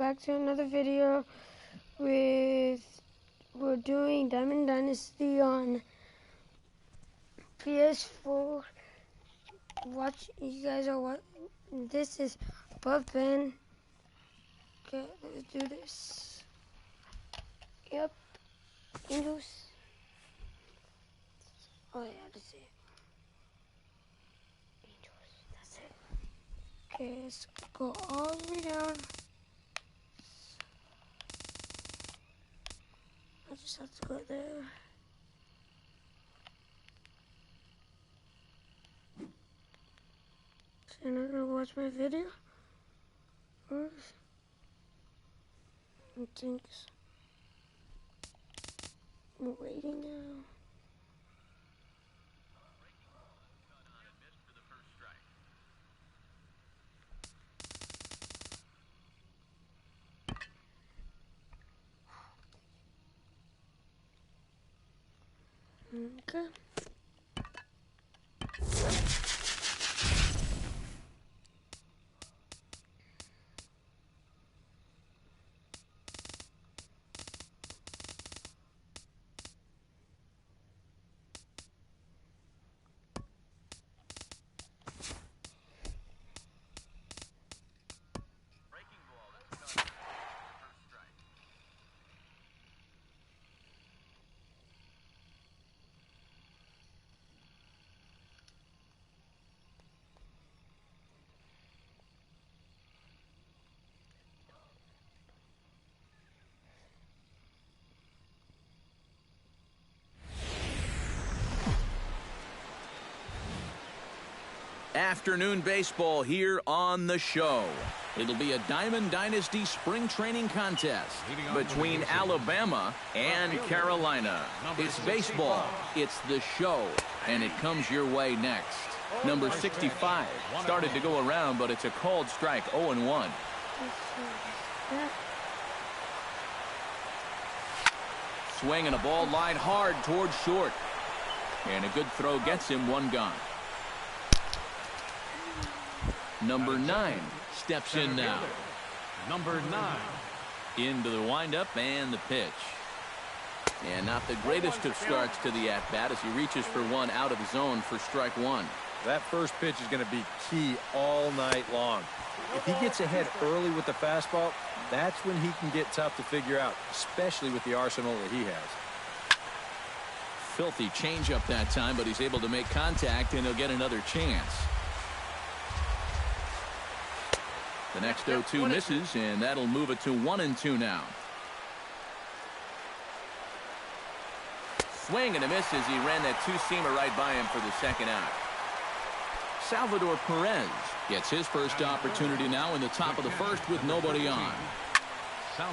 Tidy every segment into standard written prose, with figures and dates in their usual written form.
back to another video we're doing Diamond Dynasty on PS4. Watch, you guys are what? This is Buff Ben. Okay, let's do this. Yep, Angels. Oh yeah, that's it. Angels, that's it. Okay, let's go all the way down. I just have to go there. So you're not gonna watch my video? Or I think I'm waiting now. Okay. Afternoon baseball here on the show. It'll be a Diamond Dynasty spring training contest between Alabama and Carolina. It's baseball, it's the show, and it comes your way next. Number 65 started to go around, but it's a called strike, 0-1. Swinging a ball line hard towards short. And a good throw gets him, one gone. Number 9 steps in now. Number 9. Into the windup and the pitch. And not the greatest of starts to the at-bat as he reaches for one out of the zone for strike one. That first pitch is going to be key all night long. If he gets ahead early with the fastball, that's when he can get tough to figure out, especially with the arsenal that he has. Filthy changeup that time, but he's able to make contact, and he'll get another chance. The next 0-2 misses, and that'll move it to 1-2 now. Swing and a miss as he ran that two-seamer right by him for the second out. Salvador Perez gets his first opportunity now in the top of the first with nobody on.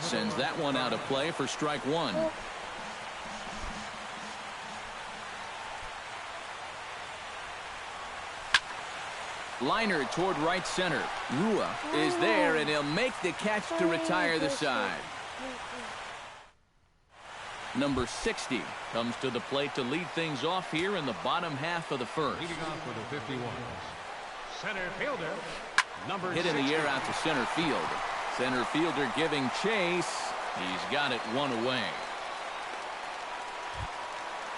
Sends that one out of play for strike one. Liner toward right center. Rua is there, and he'll make the catch to retire the side. Number 60 comes to the plate to lead things off here in the bottom half of the first. Leading off for the 51. Center fielder, number hit in the air out to center field. Center fielder giving chase. He's got it one away.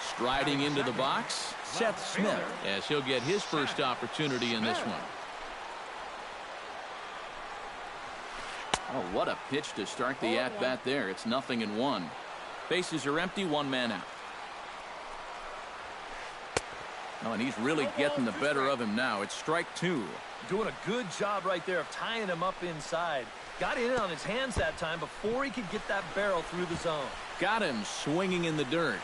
Striding into the box, Seth Smith, as he'll get his first opportunity in this one. Oh, what a pitch to start the at-bat there. It's 0-1. Bases are empty, one man out. Oh, and he's really getting the better of him now. It's strike two. Doing a good job right there of tying him up inside. Got in on his hands that time before he could get that barrel through the zone. Got him swinging in the dirt.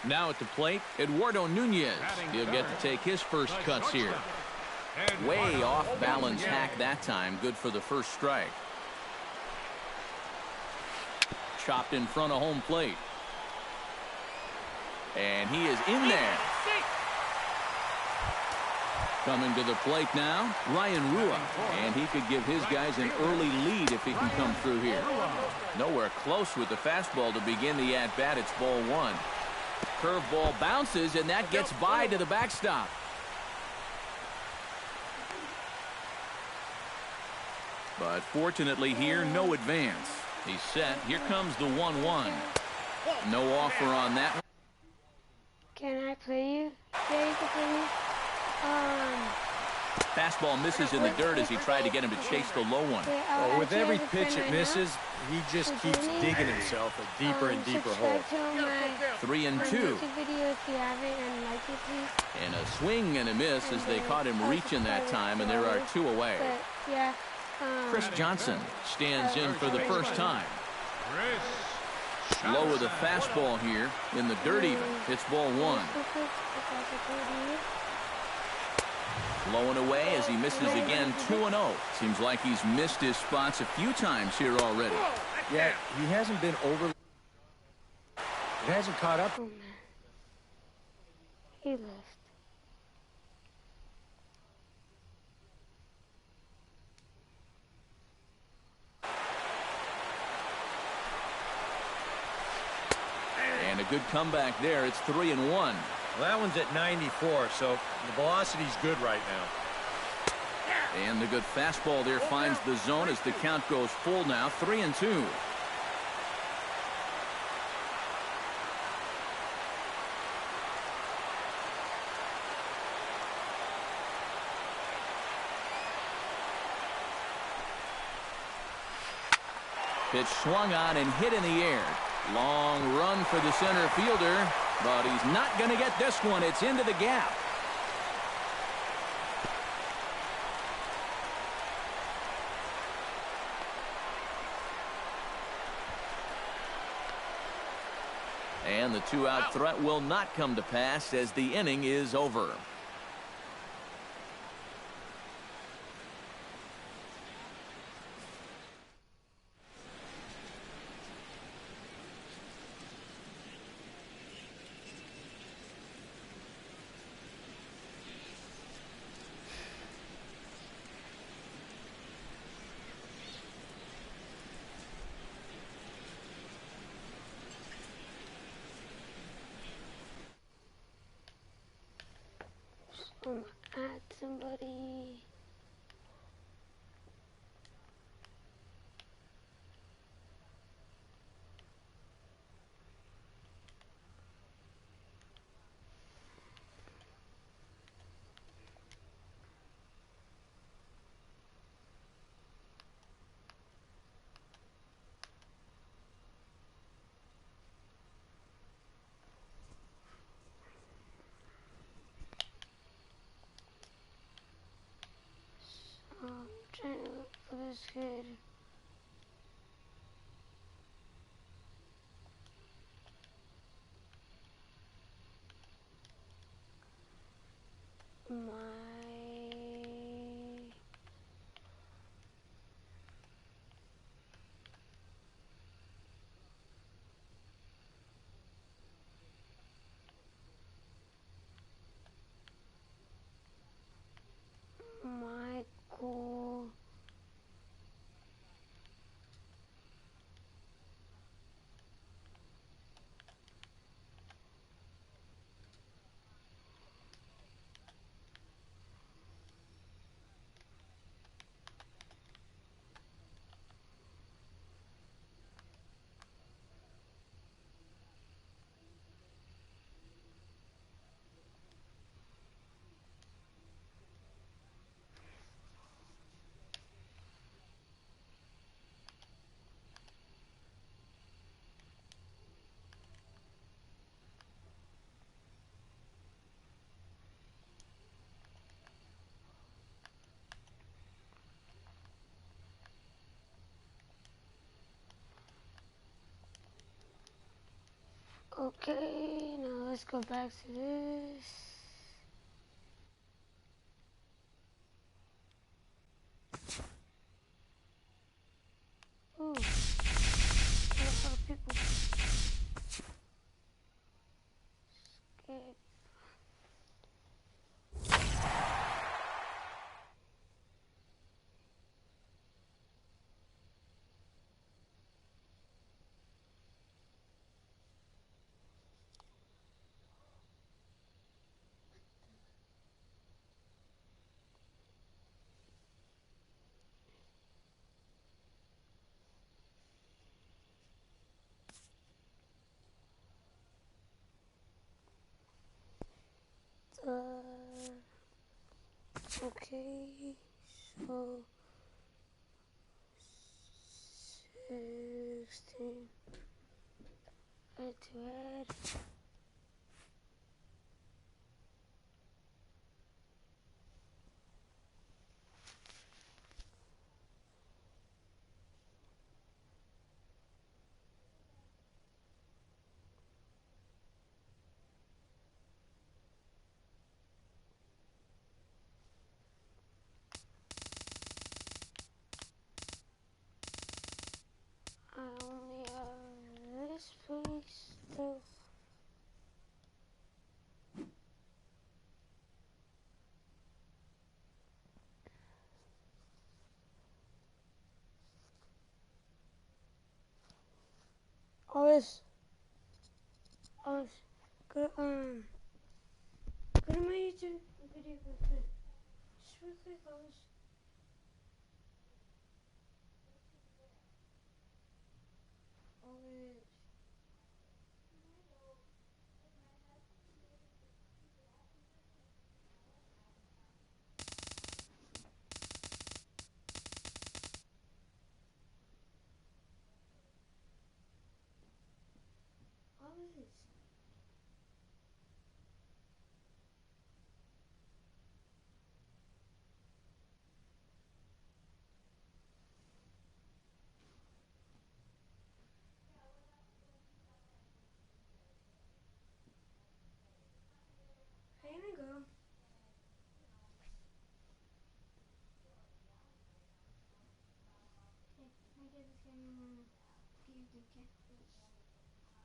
Now at the plate, Eduardo Nunez. He'll get to take his first cuts here. Way off balance hack that time. Good for the first strike. Chopped in front of home plate. And he is in there. Coming to the plate now, Ryan Rua. And he could give his guys an early lead if he can come through here. Nowhere close with the fastball to begin the at-bat. It's ball one. Curveball bounces, and that gets by to the backstop. But fortunately here, no advance. He's set. Here comes the 1-1. No offer on that. Can I play you? Yeah, you can play me. Fastball misses in the dirt as he tried to get him to chase the low one. Well, with every pitch it misses, he just keeps digging himself a deeper and deeper hole. 3-2. Video if you haven't, and like it, please. And a swing and a miss as they caught him reaching that time, and there are 2 away. But, yeah. Chris Johnson stands in for the first time. Low with a fastball here in the dirt even. It's ball 1. Low and away as he misses again. 2-0. Seems like he's missed his spots a few times here already. Yeah, he hasn't been overly. It hasn't caught up. Oh, man. He left. And a good comeback there. It's 3-1. Well, that one's at 94, so the velocity's good right now. And the good fastball there finds the zone as the count goes full now. 3-2. Pitch swung on and hit in the air. Long run for the center fielder, but he's not going to get this one. It's into the gap. And the 2-out threat will not come to pass as the inning is over. Add somebody. I'm trying to look for this kid. Michael. Okay, now let's go back to this. Ooh, a lot of people. Skip. Okay, so 16. Add to add. I only have this piece still. Always, go go to my YouTube video real quick. Just real quick, always. Always. Always. How you gonna go? Okay, can I get this camera and give the camera?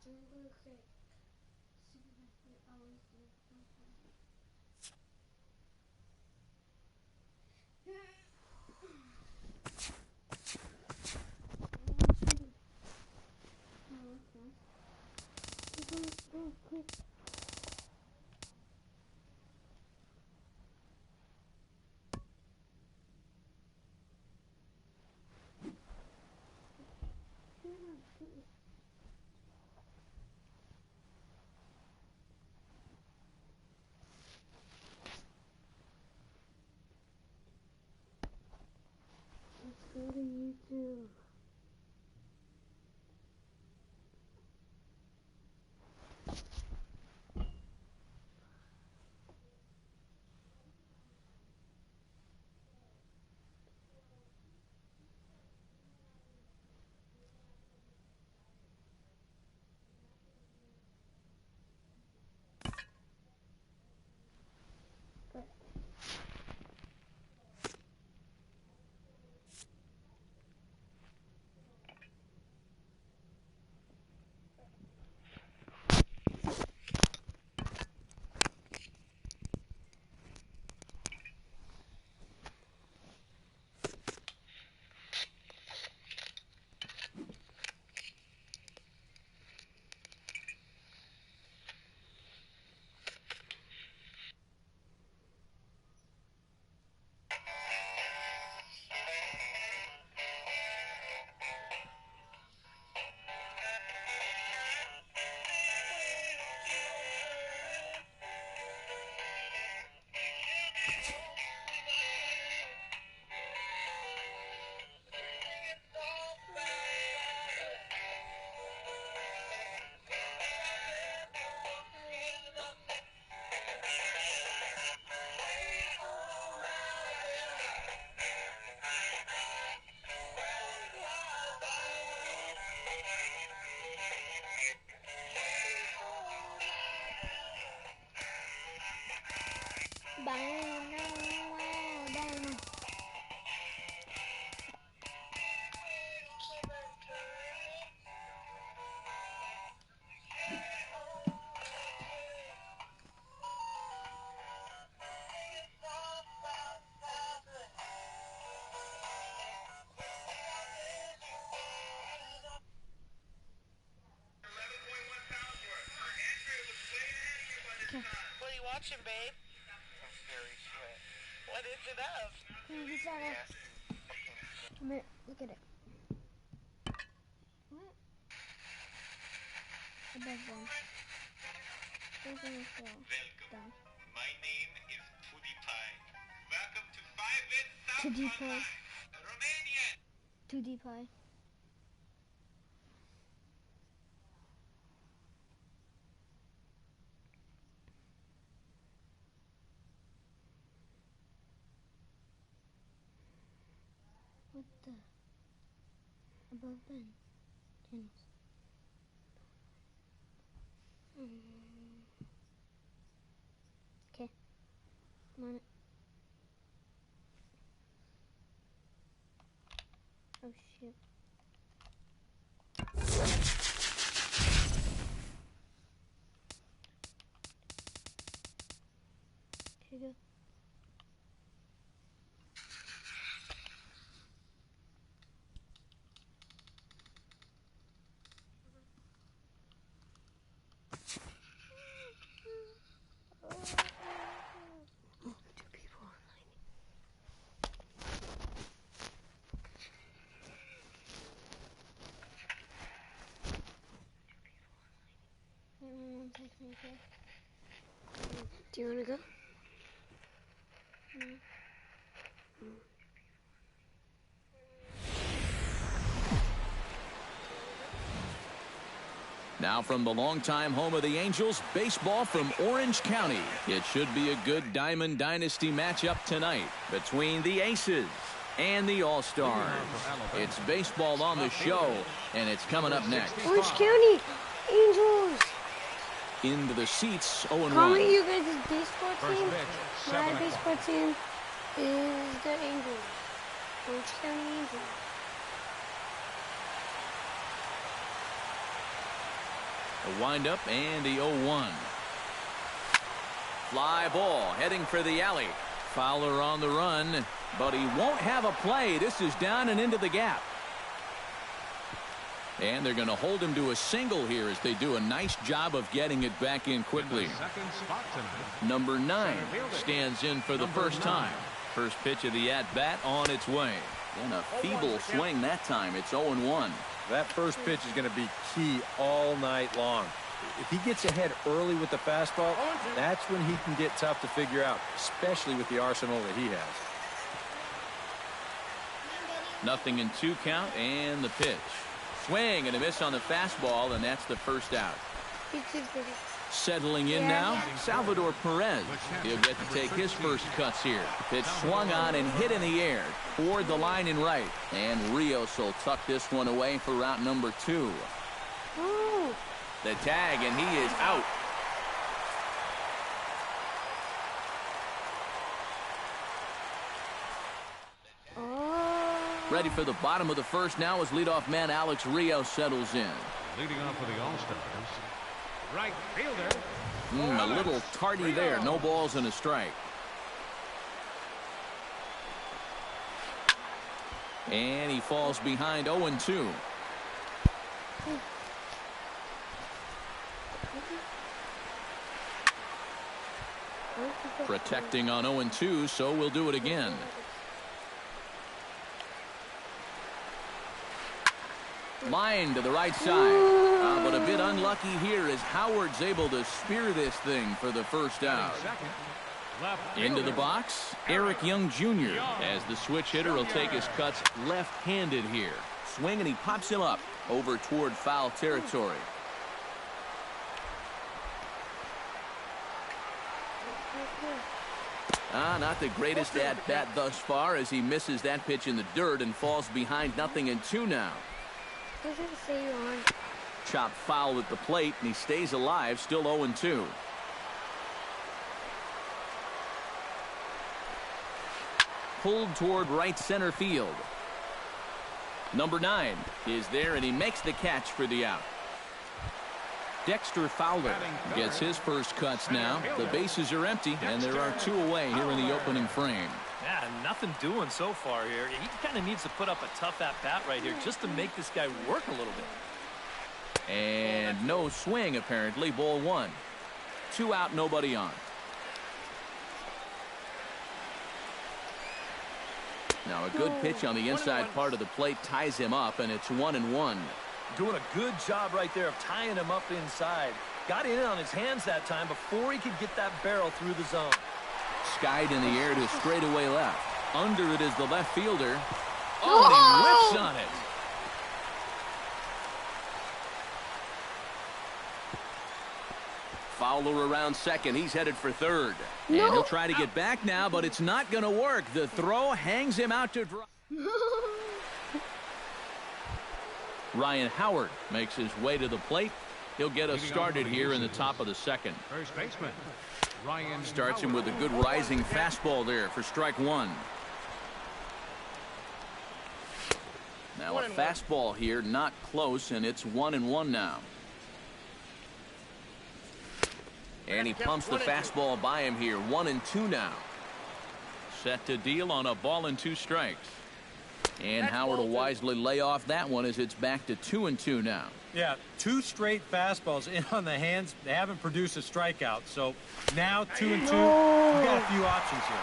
I'm gonna go quick. Super quick. Always do. Quick. Let's go to YouTube. What are you watching, babe? Some scary shit. What is it of? Come here, look at it. What? Above one. Those are so dumb. My name is PewDiePie. Welcome to 5-Bit South PewDiePie. Online. Romanian. 2D pie. What the? Above Ben. Channels. Okay. I'm on it. Oh shit. Here you go. Two people online. One second, okay. Do you want to go? No. Now from the longtime home of the Angels, baseball from Orange County. It should be a good Diamond Dynasty matchup tonight between the Aces and the All-Stars. It's baseball on the show, and it's coming up next. Orange County Angels. Into the seats, 0-1. Calling you guys' baseball First team. pitch, My 7 baseball team is the Angels. Orange County Angels. A windup and the 0-1. Fly ball heading for the alley. Fowler on the run, but he won't have a play. This is down and into the gap. And they're going to hold him to a single here as they do a nice job of getting it back in quickly. Second spot tonight. Number 9 stands in for the first time. First pitch of the at-bat on its way. And a feeble swing that time. It's 0-1. That first pitch is going to be key all night long. If he gets ahead early with the fastball, that's when he can get tough to figure out, especially with the arsenal that he has. 0-2 count and the pitch. Swing and a miss on the fastball, and that's the first out. Settling in now, Salvador Perez. He'll get to take his first cuts here. Pitch swung on and hit in the air toward the line and right. And Rios will tuck this one away for route number 2. Oh. The tag, and he is out. Ready for the bottom of the first now as leadoff man Alex Rios settles in. Leading off for the All-Stars, right fielder. A little tardy there. No balls and a strike. And he falls behind 0-2. Protecting on 0-2, so we'll do it again. Line to the right side. But a bit unlucky here as Howard's able to spear this thing for the first out. Into the box, Eric Young Jr. as the switch hitter will take his cuts left-handed here. Swing and he pops him up over toward foul territory. Not the greatest at-bat thus far as he misses that pitch in the dirt and falls behind 0-2 now. Doesn't say you're on. Chopped foul at the plate, and he stays alive, still 0-2. Pulled toward right center field. Number 9 is there, and he makes the catch for the out. Dexter Fowler gets his first cuts now. The bases are empty, and there are 2 away here in the opening frame. Yeah, nothing doing so far here. He kind of needs to put up a tough at-bat right here just to make this guy work a little bit. And no swing, apparently. Ball 1. 2 out, nobody on. Now a good pitch on the inside part of the plate ties him up, and it's 1-1. Doing a good job right there of tying him up inside. Got in on his hands that time before he could get that barrel through the zone. Skied in the air to straightaway left. Under it is the left fielder. Oh, and he whiffs on it. Fowler around second. He's headed for third. And he'll try to get back now, but it's not going to work. The throw hangs him out to dry. Ryan Howard makes his way to the plate. He'll get us started here in the top of the second. First baseman, Ryan Starts him with a good rising fastball there for strike one. Now a fastball here, not close, and it's 1-1 now. And he pumps the fastball by him here. 1-2 now. Set to deal on a ball and 2 strikes. And Howard will wisely lay off that one as it's back to 2-2 now. Yeah, 2 straight fastballs in on the hands. They haven't produced a strikeout. So now 2-2. We've got a few options here.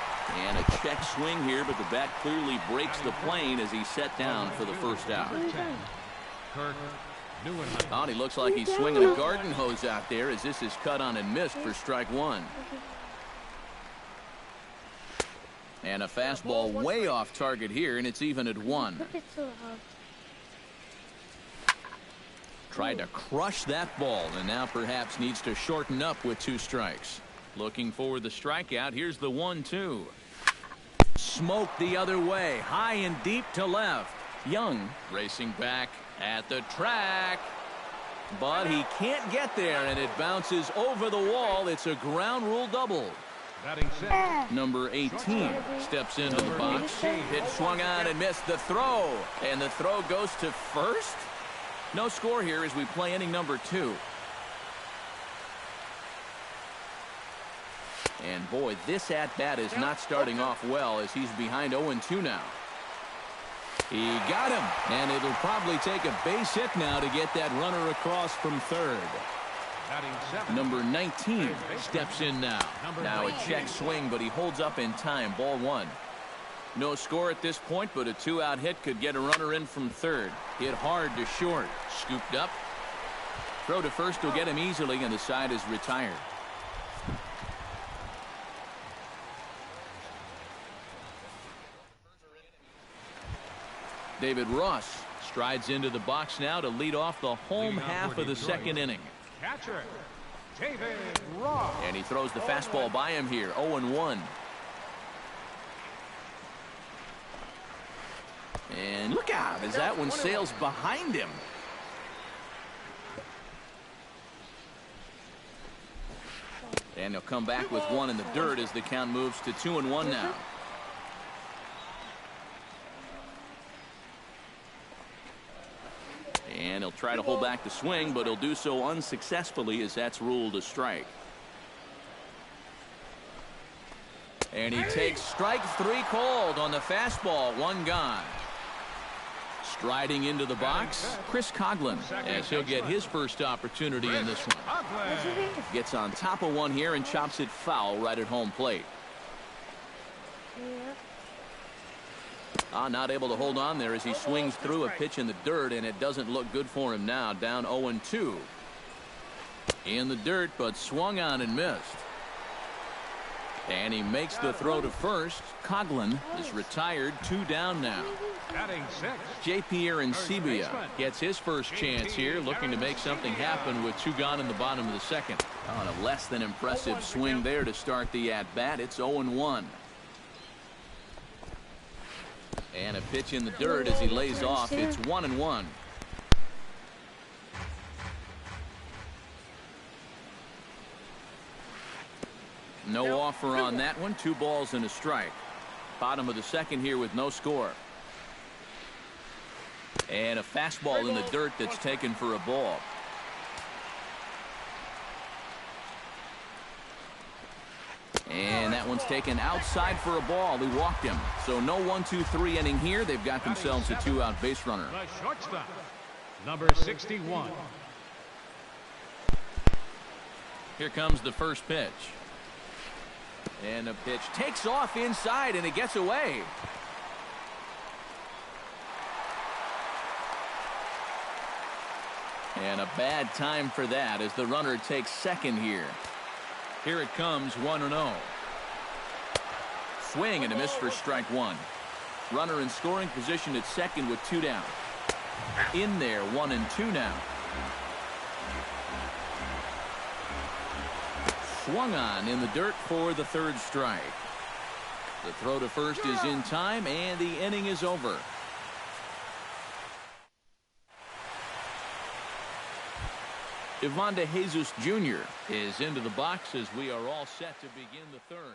And a check swing here, but the bat clearly breaks the plane as he's set down for the first out. Kirk Neuenheim. Oh, and he looks like he's swinging a garden hose out there as this is cut on and missed for strike one. And a fastball way off target here, and it's even at 1. Tried to crush that ball, and now perhaps needs to shorten up with 2 strikes. Looking for the strikeout. Here's the 1-2. Smoked the other way, high and deep to left. Young racing back at the track, but he can't get there, and it bounces over the wall. It's a ground rule double. Batting sixth. Number 18 steps into the box. Pitch swung on and missed the throw, and the throw goes to first. No score here as we play inning number 2. And boy, this at-bat is not starting off well as he's behind 0-2 now. He got him, and it'll probably take a base hit now to get that runner across from third. Batting seventh. Number 19 steps in now. Now a check swing, but he holds up in time. Ball 1. No score at this point, but a 2-out hit could get a runner in from third. Hit hard to short. Scooped up. Throw to first will get him easily, and the side is retired. David Ross strides into the box now to lead off the home half of the second inning. Catcher, David Ross. And he throws the fastball by him here. 0-1. And look out as that one sails behind him. And he'll come back with 1 in the dirt as the count moves to 2-1 now. And he'll try to hold back the swing, but he'll do so unsuccessfully as that's ruled a strike. And he takes strike 3 called on the fastball. 1 gone. Striding into the box, Chris Coghlan, as he'll get his first opportunity in this one. Gets on top of one here and chops it foul right at home plate. Not able to hold on there as he swings through a pitch in the dirt, and it doesn't look good for him now. Down 0-2. In the dirt, but swung on and missed. And he makes the throw to first. Coghlan is retired. 2 down now. Batting sixth. J.P. Arencibia gets his first chance here, looking to make something happen with 2 gone in the bottom of the second. On a less than impressive swing there to start the at-bat. It's 0-1. And a pitch in the dirt as he lays off. It's 1-1. No offer on that one. 2 balls and a strike. Bottom of the second here with no score. And a fastball in the dirt that's taken for a ball. And that one's taken outside for a ball. He walked him. So no 1-2-3 inning here. They've got themselves a 2-out base runner. The shortstop, number 61. Here comes the first pitch. And the pitch takes off inside, and it gets away. And a bad time for that as the runner takes second here. Here it comes, 1-0. Swing and a miss for strike one. Runner in scoring position at second with 2 down. In there, 1-2 now. Swung on in the dirt for the third strike. The throw to first is in time, and the inning is over. Ivan De Jesus Jr. is into the box as we are all set to begin the third.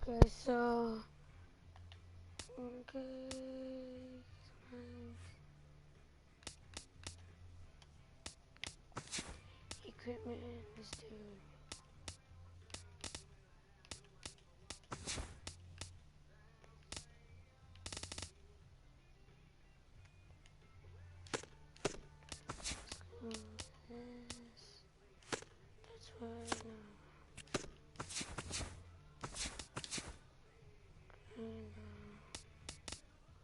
Okay, so equipment, let's do this. That's what and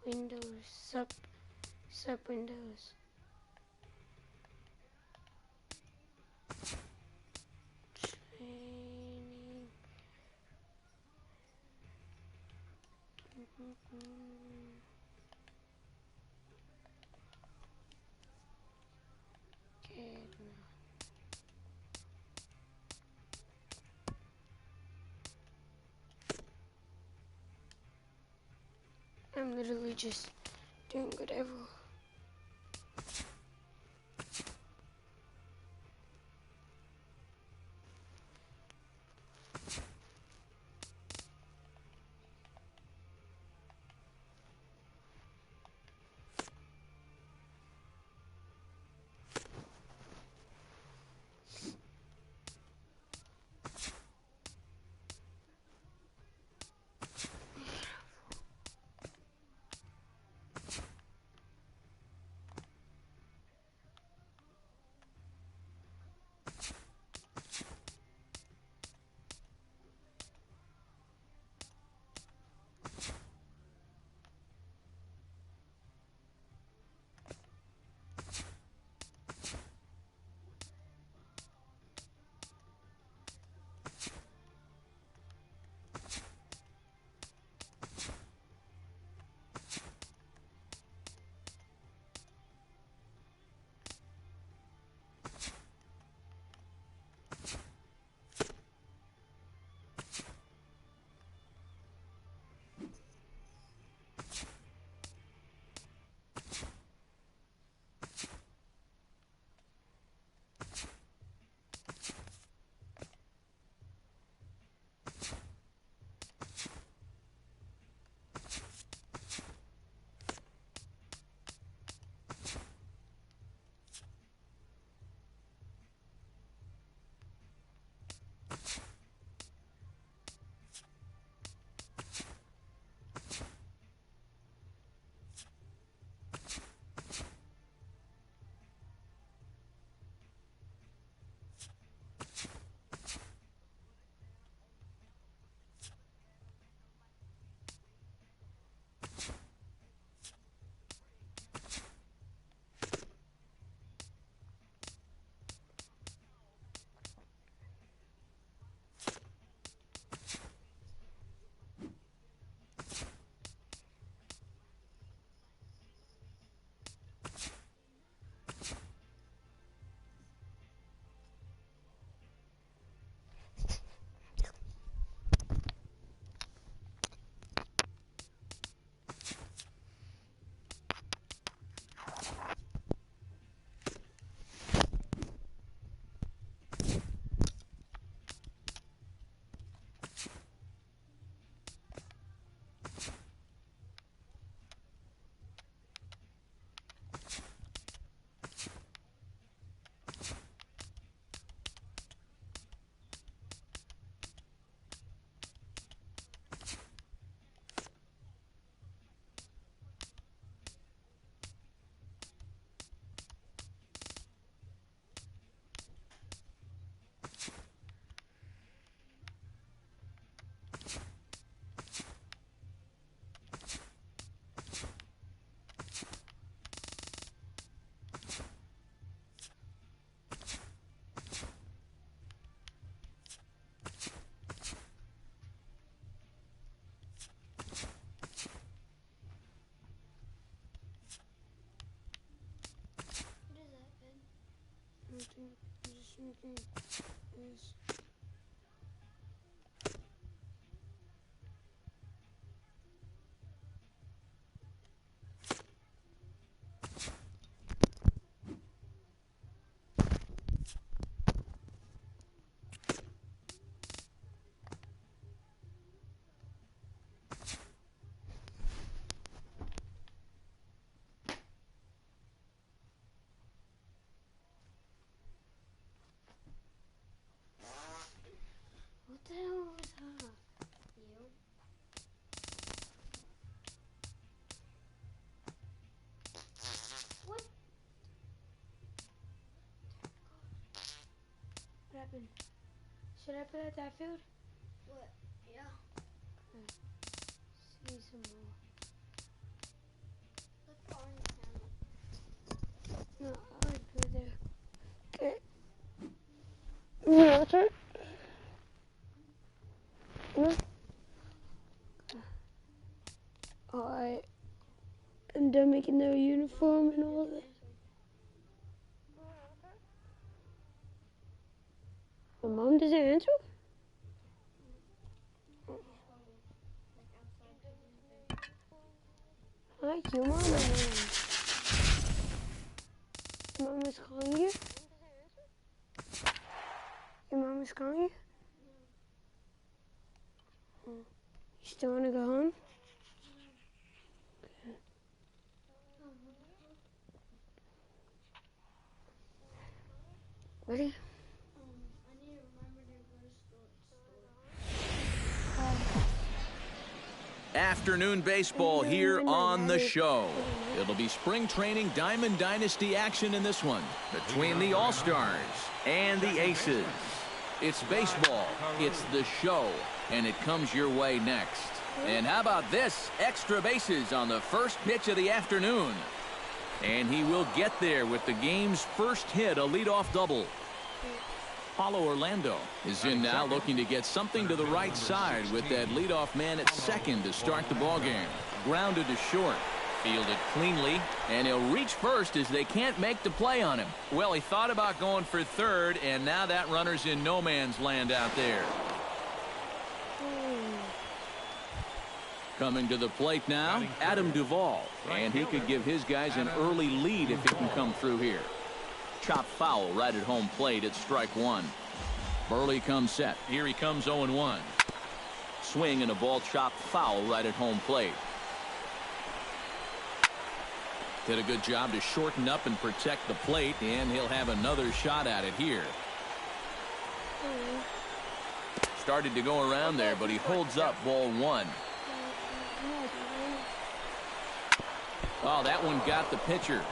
Windows sub Windows. Training. Good. I'm literally just doing whatever. Just making this. open. Should I put out that field? What? Yeah. See some more. Look the orange down. No, I would put it there. Okay. Yeah, that's right. Yeah. Alright. I'm done making their uniform and all that. My mom doesn't answer? Hi, your mom. Your mom is calling you? Your mom is calling you? You still want to go home? Ready? I need to remember to go to school. Afternoon baseball here on the show. It'll be spring training Diamond Dynasty action in this one between the All-Stars and the Aces. It's baseball, it's the show, and it comes your way next. And how about this? Extra bases on the first pitch of the afternoon. And he will get there with the game's first hit, a leadoff double. Paulo Orlando is in now, looking to get something to the right side with that leadoff man at second to start the ballgame. Grounded to short. Fielded cleanly, and he'll reach first as they can't make the play on him. Well, he thought about going for third, and now that runner's in no man's land out there. Coming to the plate now, Adam Duvall. And he could give his guys an early lead if he can come through here. Chop foul right at home plate at strike one. Burley comes set. Here he comes 0-1. Swing and a ball chopped foul right at home plate. Did a good job to shorten up and protect the plate, and he'll have another shot at it here. Started to go around there, but he holds up ball one. Oh, that one got the pitcher.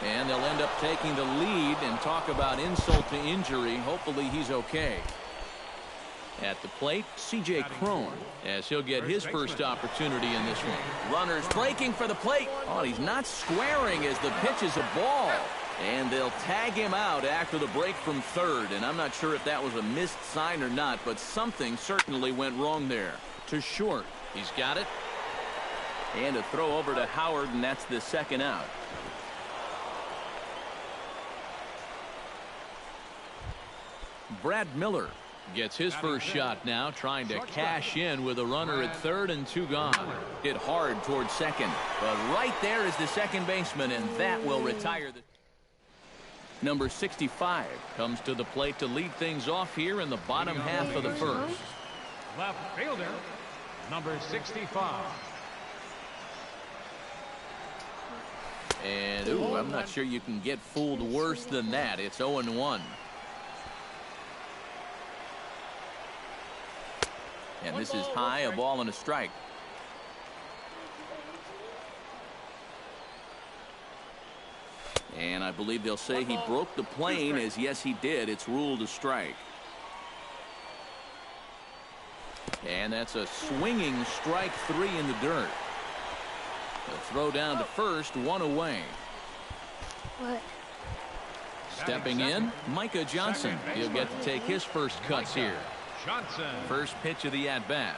And they'll end up taking the lead, and talk about insult to injury. Hopefully he's okay. At the plate, C.J. Cron, as he'll get his first opportunity in this one. Runners breaking for the plate. Oh, he's not squaring as the pitch is a ball. And they'll tag him out after the break from third. And I'm not sure if that was a missed sign or not, but something certainly went wrong there. To short. He's got it. And a throw over to Howard, and that's the second out. Brad Miller gets his first shot now, trying to cash in with a runner at third and two gone. Hit hard towards second, but right there is the second baseman, and that will retire the... Number 65 comes to the plate to lead things off here in the bottom half of the first. Left fielder, number 65. And, ooh, I'm not sure you can get fooled worse than that. It's 0-1. And this is high, a ball and a strike. And I believe they'll say he broke the plane, as yes he did. It's ruled a strike. And that's a swinging strike three in the dirt. A throw down to first, one away. What? Stepping in, Micah Johnson. He'll get to take his first cuts here. Johnson. First pitch of the at-bat.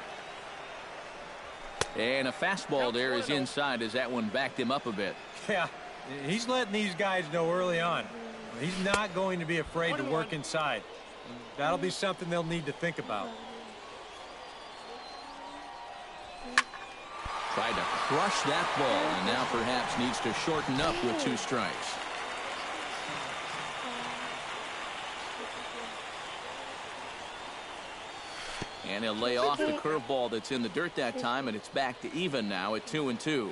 And a fastball there is inside as that one backed him up a bit. Yeah, he's letting these guys know early on. He's not going to be afraid to work inside. That'll be something they'll need to think about. Tried to crush that ball, and now perhaps needs to shorten up with two strikes. And he'll lay off the curveball that's in the dirt that time, and it's back to even now at 2-2.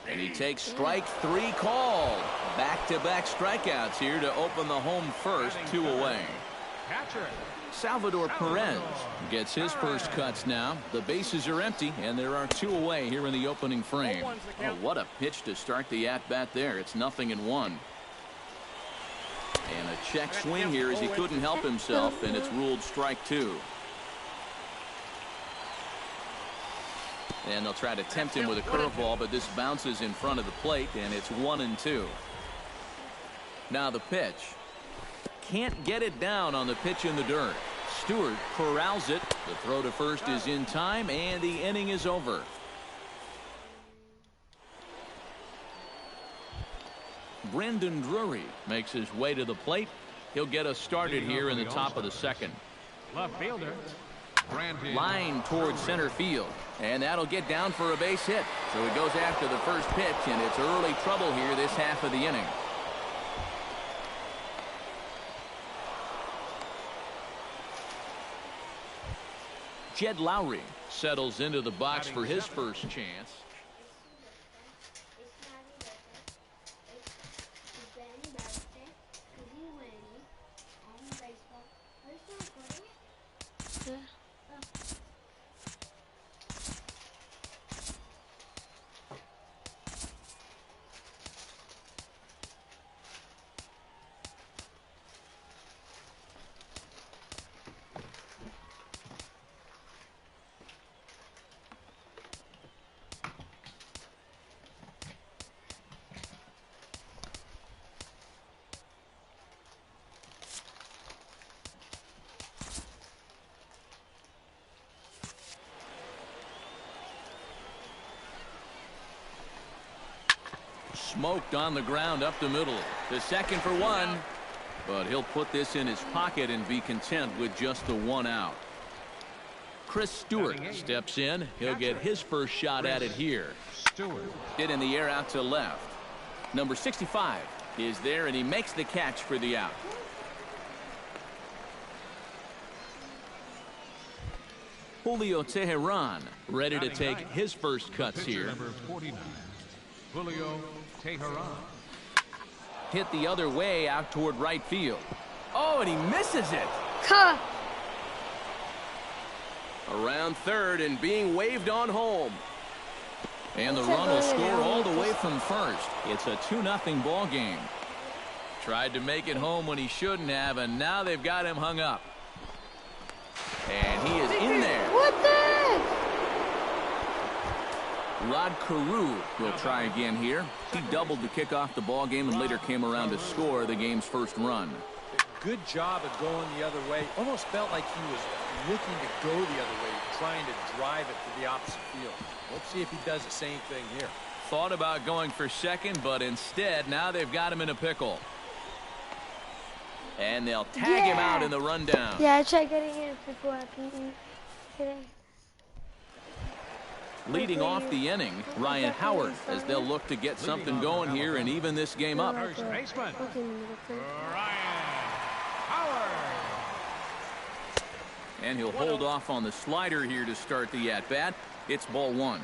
And he takes strike three called. Back-to-back strikeouts here to open the home first, two away. Catcher. Salvador Perez gets his first cuts now. The bases are empty, and there are two away here in the opening frame. Oh, what a pitch to start the at-bat there. It's 0-1. And a check swing here as he couldn't help himself, and it's ruled strike 2. And they'll try to tempt him with a curveball, but this bounces in front of the plate, and it's 1-2. Now the pitch. Can't get it down on the pitch in the dirt. Stewart corrals it. The throw to first is in time, and the inning is over. Brandon Drury makes his way to the plate. He'll get us started here in the top of the second. Left fielder, Brandon. Line towards center field, and that'll get down for a base hit. So he goes after the first pitch, and it's early trouble here this half of the inning. Jed Lowry settles into the box for his first chance. Smoked on the ground up the middle. The second for 1. But he'll put this in his pocket and be content with just the 1 out. Chris Stewart steps in. He'll get his first shot at it here. Stewart. Hit in the air out to left. Number 65 is there, and he makes the catch for the out. Julio Teheran ready to take his first cuts Pitcher here. number 49, Julio Teheran. Hit the other way out toward right field. Oh, and he misses it. Ha! Around third and being waved on home. And the run will score all the way from first. It's a 2-0 ball game. Tried to make it home when he shouldn't have, and now they've got him hung up. And he is in there. What the heck? Rod Carew will try again here. He doubled to kick off the ball game and later came around to score the game's first run. Good job of going the other way. Almost felt like he was looking to go the other way, trying to drive it to the opposite field. Let's see if he does the same thing here. Thought about going for second, but instead now they've got him in a pickle. And they'll tag him out in the rundown. Yeah, I tried getting in before I today. Leading off the inning, Ryan Howard, as they'll look to get something going here and even this game up. First baseman, Ryan Howard. And he'll hold off on the slider here to start the at-bat. It's ball 1.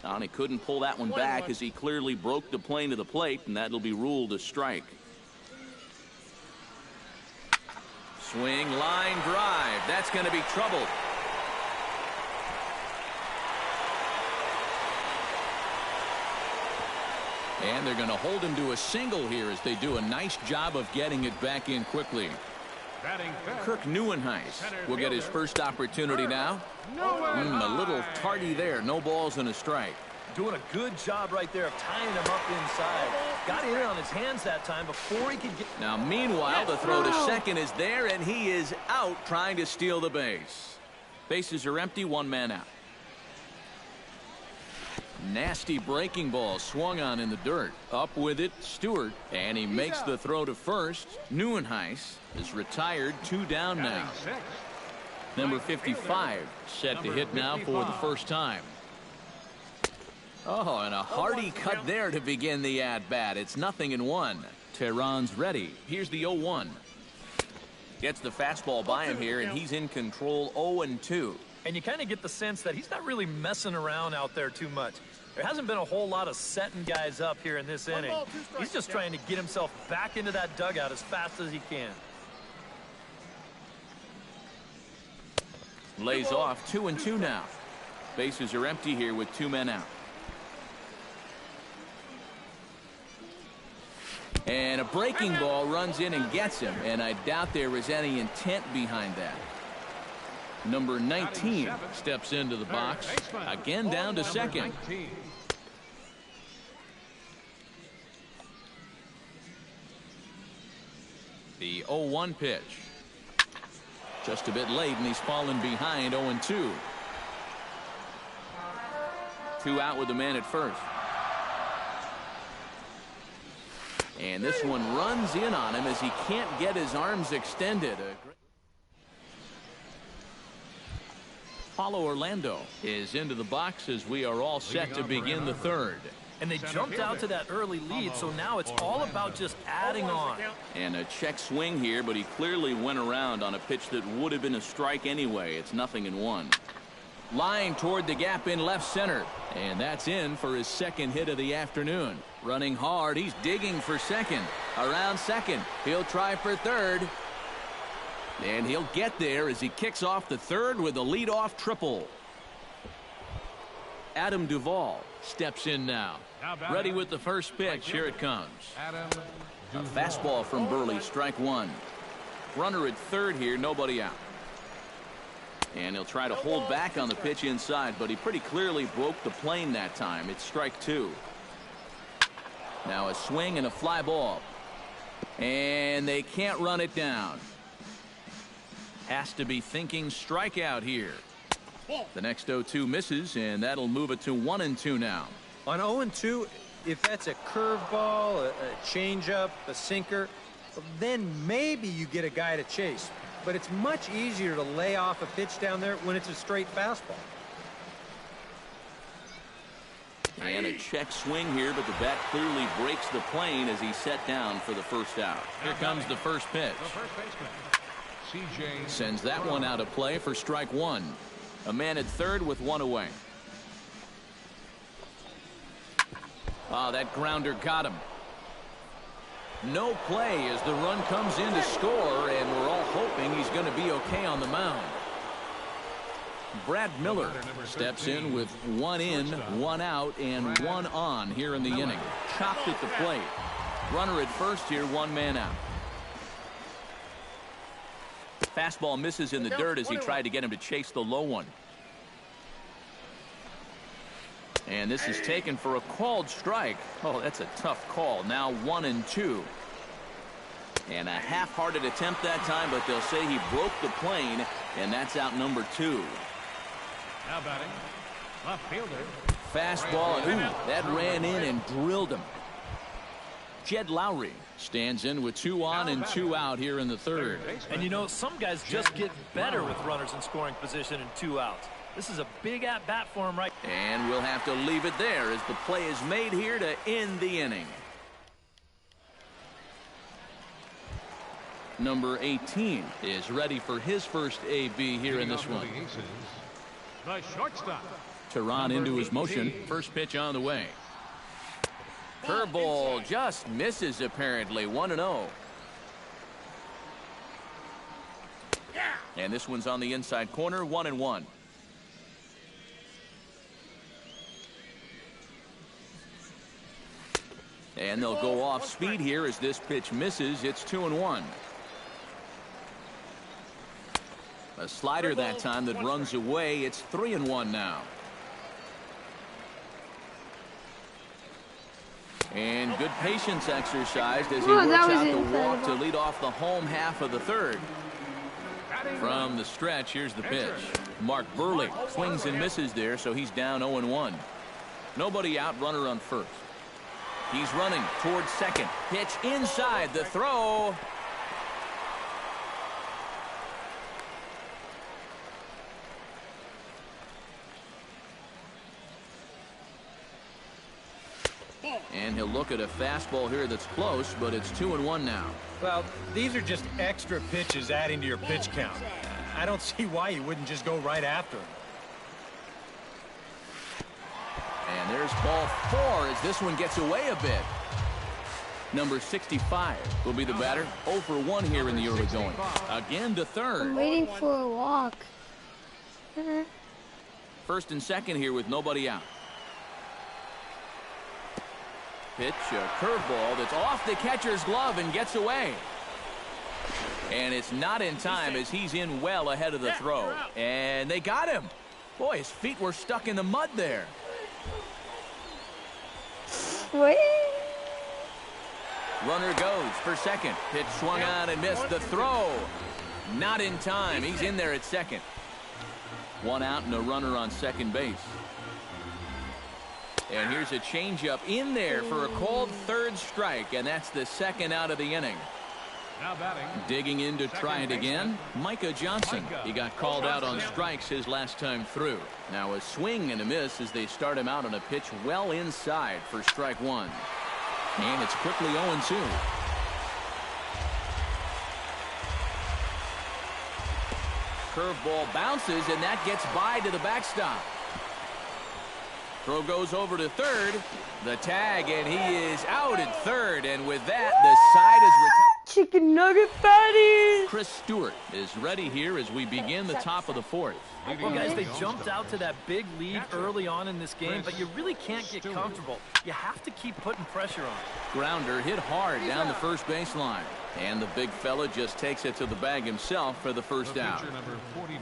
And he couldn't pull that one back as he clearly broke the plane to the plate, and that'll be ruled a strike. Swing, line, drive. That's going to be trouble. And they're going to hold him to a single here as they do a nice job of getting it back in quickly. Kirk Neuenhuis will get his first opportunity now. A little tardy there. No balls and a strike. Doing a good job right there of tying him up inside. Got it in on his hands that time before he could get... Now, meanwhile, the throw to second is there, and he is out trying to steal the base. Bases are empty, 1 man out. Nasty breaking ball swung on in the dirt. Up with it, Stewart, and he makes the throw to first. Neuenhuis is retired, 2 down now. Number 55 set to hit now for the first time. Oh, and a hearty cut there to begin the at-bat. It's 0-1. Tehran's ready. Here's the 0-1. Gets the fastball by him here, and he's in control, 0-2. And you kind of get the sense that he's not really messing around out there too much. There hasn't been a whole lot of setting guys up here in this inning. He's just trying to get himself back into that dugout as fast as he can. Lays off, 2-2 now. Bases are empty here with 2 men out. And a breaking ball runs in and gets him, and I doubt there was any intent behind that. Number 19 steps into the box, again down to second. The 0-1 pitch. Just a bit late, and he's fallen behind 0-2. 2 out with the man at first. And this one runs in on him as he can't get his arms extended. Paulo Orlando is into the box as we are all set to begin the third. And they jumped out to that early lead, so now it's all about just adding on. And a check swing here, but he clearly went around on a pitch that would have been a strike anyway. It's 0-1. Line toward the gap in left center. And that's in for his second hit of the afternoon. Running hard, he's digging for second. Around second, he'll try for third. And he'll get there as he kicks off the third with a leadoff triple. Adam Duvall steps in now. Ready with the first pitch. Here it comes. A fastball from Burley, strike one. Runner at third here, nobody out. And he'll try to hold back on the pitch inside, but he pretty clearly broke the plane that time. It's strike two. Now a swing and a fly ball. And they can't run it down. Has to be thinking strikeout here. The next 0-2 misses, and that'll move it to 1-2 now. On 0-2, if that's a curveball, a changeup, a sinker, then maybe you get a guy to chase. But it's much easier to lay off a pitch down there when it's a straight fastball. And a check swing here, but the bat clearly breaks the plane as he's set down for the first out. Here comes the first pitch. Sends that one out of play for strike one. A man at third with one away. Oh, that grounder got him. No play as the run comes in to score, and we're all hoping he's going to be okay on the mound. Brad Miller steps in with one in, one out, and one on here in the inning. Chopped at the plate. Runner at first here, one man out. Fastball misses in the dirt as he tried to get him to chase the low one. And this is taken for a called strike. Oh, that's a tough call. Now 1-2. And a half-hearted attempt that time, but they'll say he broke the plane, and that's out number two. Now batting, left fielder. Fastball, and ooh, that ran in and drilled him. Jed Lowry stands in with 2 on and 2 out here in the third. And you know, some guys just get better with runners in scoring position and 2 outs. This is a big at-bat for him right now. And we'll have to leave it there as the play is made here to end the inning. Number 18 is ready for his first AB here in this one. The shortstop. Teran into his motion. First pitch on the way. Curveball just misses apparently. 1-0. And this one's on the inside corner. 1-1. And they'll go off speed here as this pitch misses. It's 2-1. A slider that time that runs away. It's 3-1 now. And good patience exercised as he works out the walk to lead off the home half of the third. From the stretch, here's the pitch. Mark Burley swings and misses there, so he's down 0-1. Nobody out, runner on first. He's running towards second. Pitch inside, the throw. And he'll look at a fastball here that's close, but it's 2-1 now. Well, these are just extra pitches adding to your pitch count. I don't see why you wouldn't just go right after him. And there's ball 4 as this one gets away a bit. Number 65 will be the batter. 0 for 1 here in the early going. Again to third. I'm waiting for a walk. First and second here with nobody out. Pitch, a curveball that's off the catcher's glove and gets away. And it's not in time as he's in well ahead of the throw. And they got him. Boy, his feet were stuck in the mud there. Wait. Runner goes for second. Pitch swung on and missed. The throw. Not in time. He's in there at second. One out and a runner on second base. And here's a changeup in there for a called third strike. And that's the second out of the inning. Now batting. Digging in to try it again, Micah Johnson. He got called out on strikes his last time through. Now a swing and a miss as they start him out on a pitch well inside for strike one. And it's quickly 0-2. Curveball bounces, and that gets by to the backstop. Throw goes over to third. The tag, and he is out at third. And with that, the side is retired. Chicken nugget patties. Chris Stewart is ready here as we begin the top of the fourth. Well, guys, they jumped out to that big lead early on in this game, but you really can't get comfortable. You have to keep putting pressure on. Grounder hit hard down the first baseline. And the big fella just takes it to the bag himself for the first out. Number 49.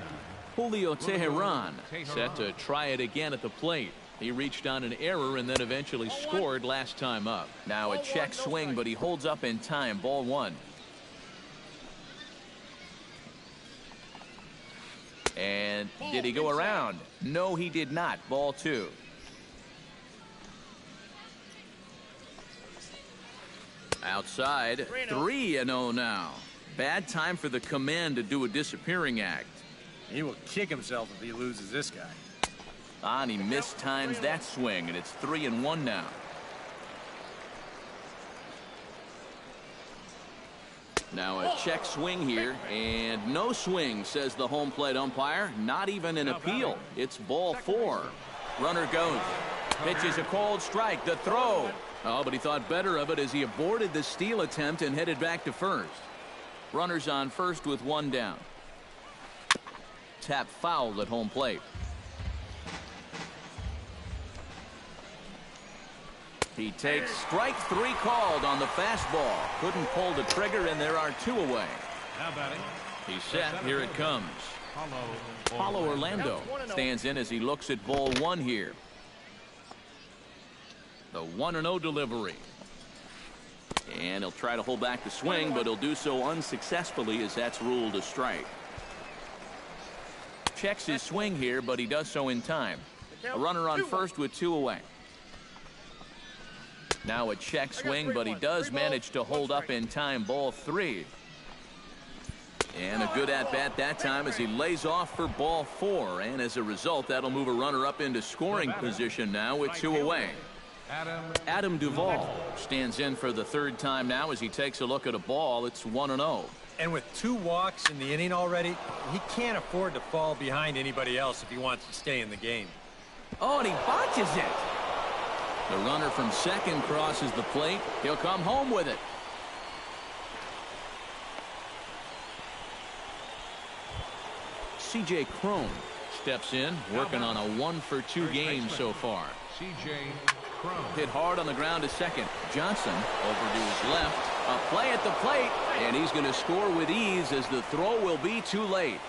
Julio Teheran set to try it again at the plate. He reached on an error and then eventually scored last time up. Now a check swing, but he holds up in time. Ball one. And did he go around? No, he did not. Ball two. Outside, 3-0 now. Bad time for the command to do a disappearing act. He will kick himself if he loses this guy. And he mistimes that swing, and it's 3-1 now. Now a check swing here, and no swing, says the home plate umpire. Not even an appeal. It's ball four. Runner goes. Pitch is a cold strike. The throw. Oh, but he thought better of it as he aborted the steal attempt and headed back to first. Runners on first with one down. Tap fouled at home plate. He takes strike three called on the fastball. Couldn't pull the trigger, and there are two away. Now batting. He's set. Here it comes. Paulo Orlando stands in as he looks at ball one here. The 1-0 delivery. And he'll try to hold back the swing, but he'll do so unsuccessfully as that's ruled a strike. Checks his swing here, but he does so in time. A runner on first with two away. Now a check swing, but he does manage to hold up in time. Ball three. And a good at-bat that time as he lays off for ball four. And as a result, that'll move a runner up into scoring position now with two away. Adam Duvall stands in for the third time now as he takes a look at a ball. It's 1-0. And with two walks in the inning already, he can't afford to fall behind anybody else if he wants to stay in the game. Oh, and he botches it. The runner from second crosses the plate. He'll come home with it. C.J. Cron steps in, working on a 1-for-2 game so far. C.J. Cron. Hit hard on the ground to second. Johnson over to his left. A play at the plate, and he's going to score with ease as the throw will be too late.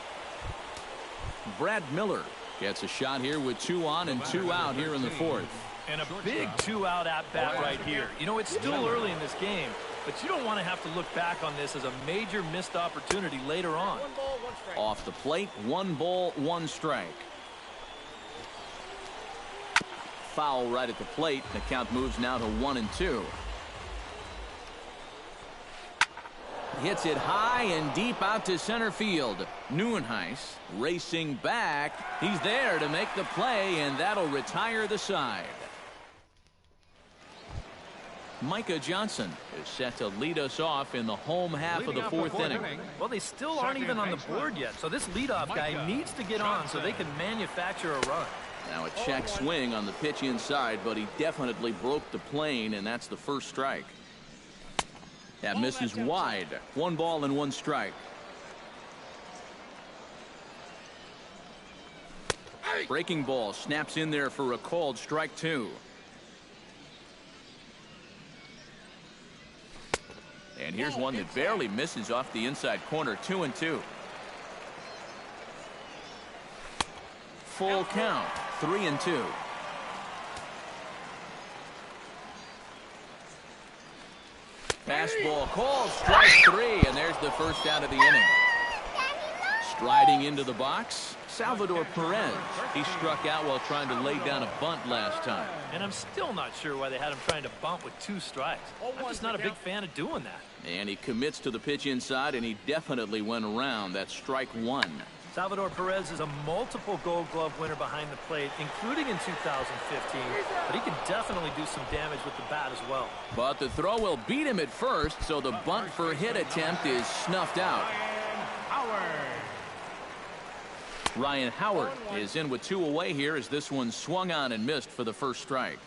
Brad Miller gets a shot here with 2 on and 2 out here in the fourth. And a big 2-out at-bat right here. You know, it's still early in this game, but you don't want to have to look back on this as a major missed opportunity later on. Off the plate, 1 ball, 1 strike. Foul right at the plate. The count moves now to 1-2. Hits it high and deep out to center field. Nieuwenhuis racing back. He's there to make the play, and that'll retire the side. Micah Johnson is set to lead us off in the home half of the fourth inning. Well, they still aren't even on the board yet, so this leadoff guy needs to get on so they can manufacture a run. Now a check swing on the pitch inside, but he definitely broke the plane, and that's the first strike. That misses wide. 1 ball and 1 strike. Breaking ball snaps in there for a called strike 2. And here's one that barely misses off the inside corner. 2-2. Full count. 3-2. Fastball called, strike 3, and there's the first out of the inning. Striding into the box, Salvador Perez. He struck out while trying to lay down a bunt last time. And I'm still not sure why they had him trying to bunt with 2 strikes. I'm just not a big fan of doing that. And he commits to the pitch inside, and he definitely went around. That's strike 1. Salvador Perez is a multiple Gold Glove winner behind the plate, including in 2015, but he can definitely do some damage with the bat as well. But the throw will beat him at first, so the bunt for hit attempt is snuffed out. Ryan Howard is in with 2 away here as this one swung on and missed for the first strike.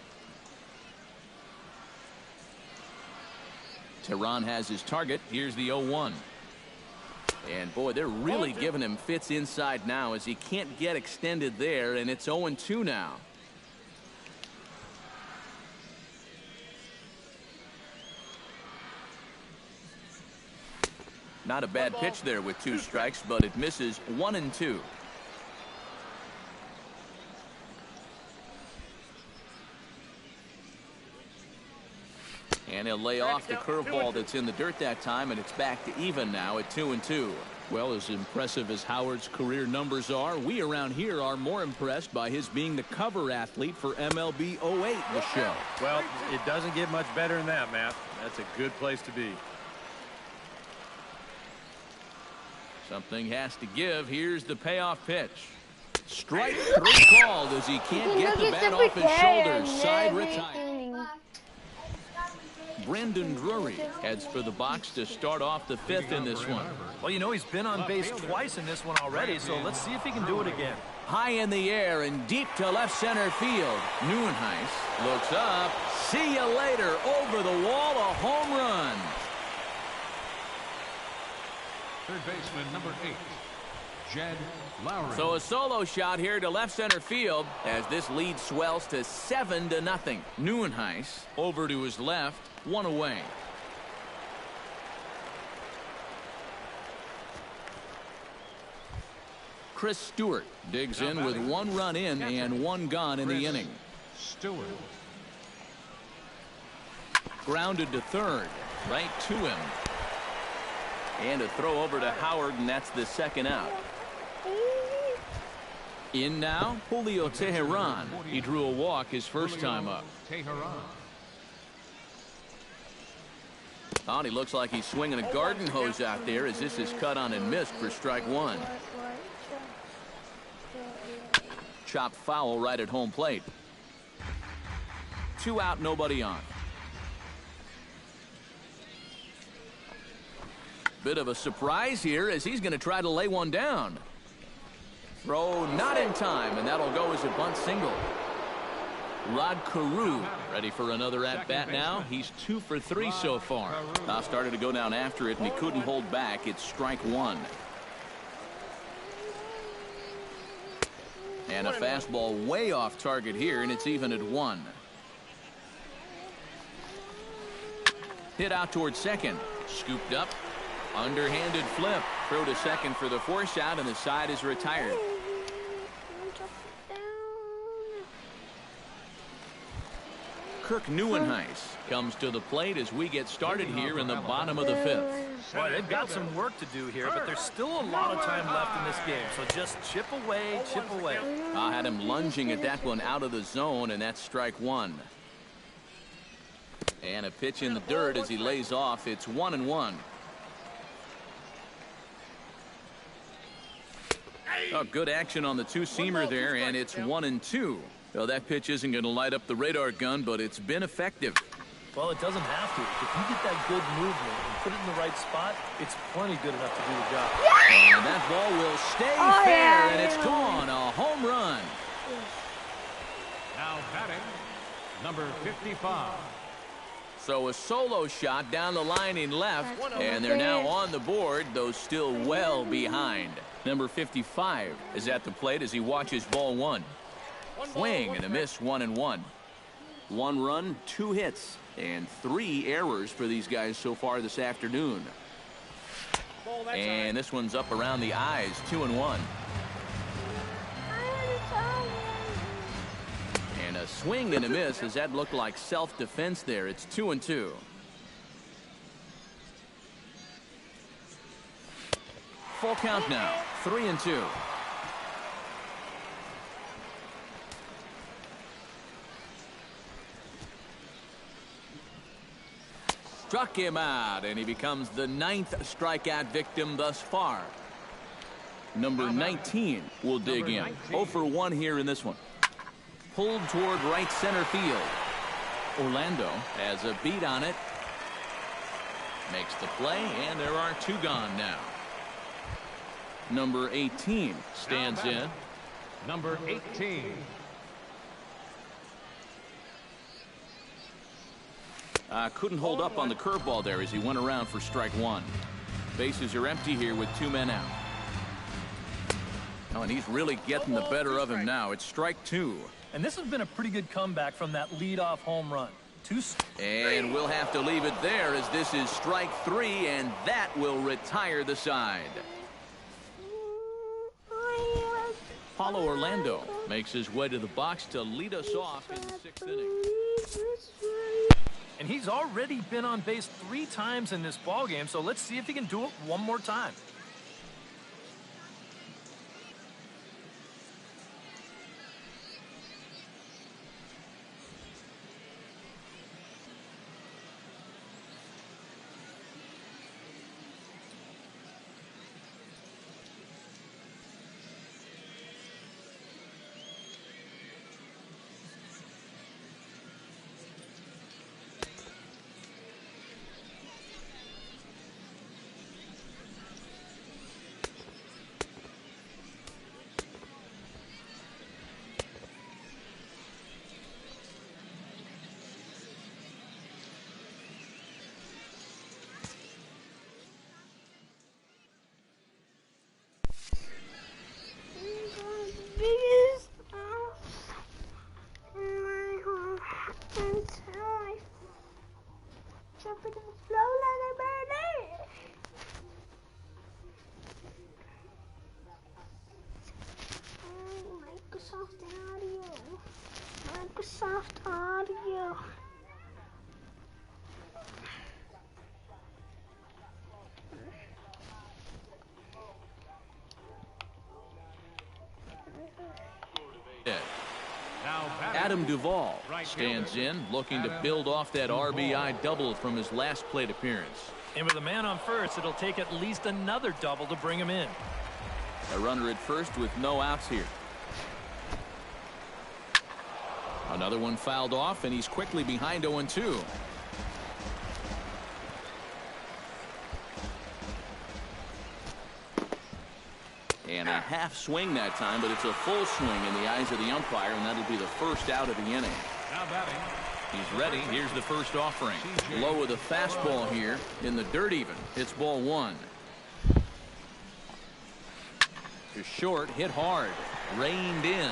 Tehran has his target. Here's the 0-1. And boy, they're really giving him fits inside now as he can't get extended there, and it's 0-2 now. Not a bad pitch there with 2 strikes, but it misses. 1-2. And he'll lay off the curveball that's in the dirt that time, and it's back to even now at 2-2. Well, as impressive as Howard's career numbers are, we around here are more impressed by his being the cover athlete for MLB 08 The Show. Well, it doesn't get much better than that, Matt. That's a good place to be. Something has to give. Here's the payoff pitch. Strike 3 called as he can't get the bat off his shoulders. Side retired. Brandon Drury heads for the box to start off the 5th in this one. Well, you know, he's been on base twice in this one already, so let's see if he can do it again. High in the air and deep to left center field. Neuenhuis looks up. See you later. Over the wall, a home run. Third baseman, number 8, Jed Lowry. So a solo shot here to left center field as this lead swells to 7-0. Neuenhuis over to his left, 1 away. Chris Stewart digs in with 1 run in and 1 gone in the inning. Stewart. Grounded to third, right to him. And a throw over to Howard, and that's the 2nd out. In now, Julio Teheran. He drew a walk his first time up. Oh, and he looks like he's swinging a garden hose out there as this is cut on and missed for strike 1. Chopped foul right at home plate. 2 out, nobody on. Bit of a surprise here as he's going to try to lay one down. Throw not in time, and that'll go as a bunt single. Rod Carew ready for another at-bat now. He's 2 for 3 so far. Now started to go down after it, and he couldn't hold back. It's strike 1. And a fastball way off target here, and it's even at 1. Hit out towards second. Scooped up. Underhanded flip. Throw to second for the force out, and the side is retired. Kirk Neuenhuis comes to the plate as we get started here in the bottom of the 5th. Boy, they've got some work to do here, but there's still a lot of time left in this game, so just chip away, chip away. I had him lunging at that one out of the zone, and that's strike 1. And a pitch in the dirt as he lays off. It's 1-1. Oh, good action on the 2-seamer there, and it's 1-2. Well, that pitch isn't going to light up the radar gun, but it's been effective. Well, it doesn't have to. If you get that good movement and put it in the right spot, it's plenty good enough to do the job. And that ball will stay fair, and it's gone. A home run. Now batting, number 55. So a solo shot down the line in left, and they're now on the board, though still well behind. Number 55 is at the plate as he watches ball 1. Swing and a miss, 1-1. 1 run, 2 hits, and 3 errors for these guys so far this afternoon. And this one's up around the eyes, 2-1. And a swing and a miss, as that looked like self-defense there. It's 2-2. Full count now, 3-2. Struck him out, and he becomes the 9th strikeout victim thus far. Number 19 will dig in. 0 for 1 here in this one. Pulled toward right center field. Orlando has a beat on it. Makes the play, and there are 2 gone now. Number 18 stands in. Number 18. Couldn't hold up on the curveball there as he went around for strike 1. Bases are empty here with 2 men out. Oh, and he's really getting the better of him now. It's strike 2. And this has been a pretty good comeback from that leadoff home run. And we'll have to leave it there as this is strike 3, and that will retire the side. Paulo Orlando makes his way to the box to lead us off in the 6th inning. And he's already been on base 3 times in this ballgame, so let's see if he can do it one more time. Microsoft Audio. Adam Duvall stands in, looking to build off that RBI double from his last plate appearance. And with a man on first, it'll take at least another double to bring him in. A runner at first with no outs here. Another one fouled off, and he's quickly behind 0-2. And a half swing that time, but it's a full swing in the eyes of the umpire, and that'll be the first out of the inning. Now batting. He's ready. Here's the first offering. Low with a fastball here in the dirt even. It's ball 1. To short, hit hard. Reined in.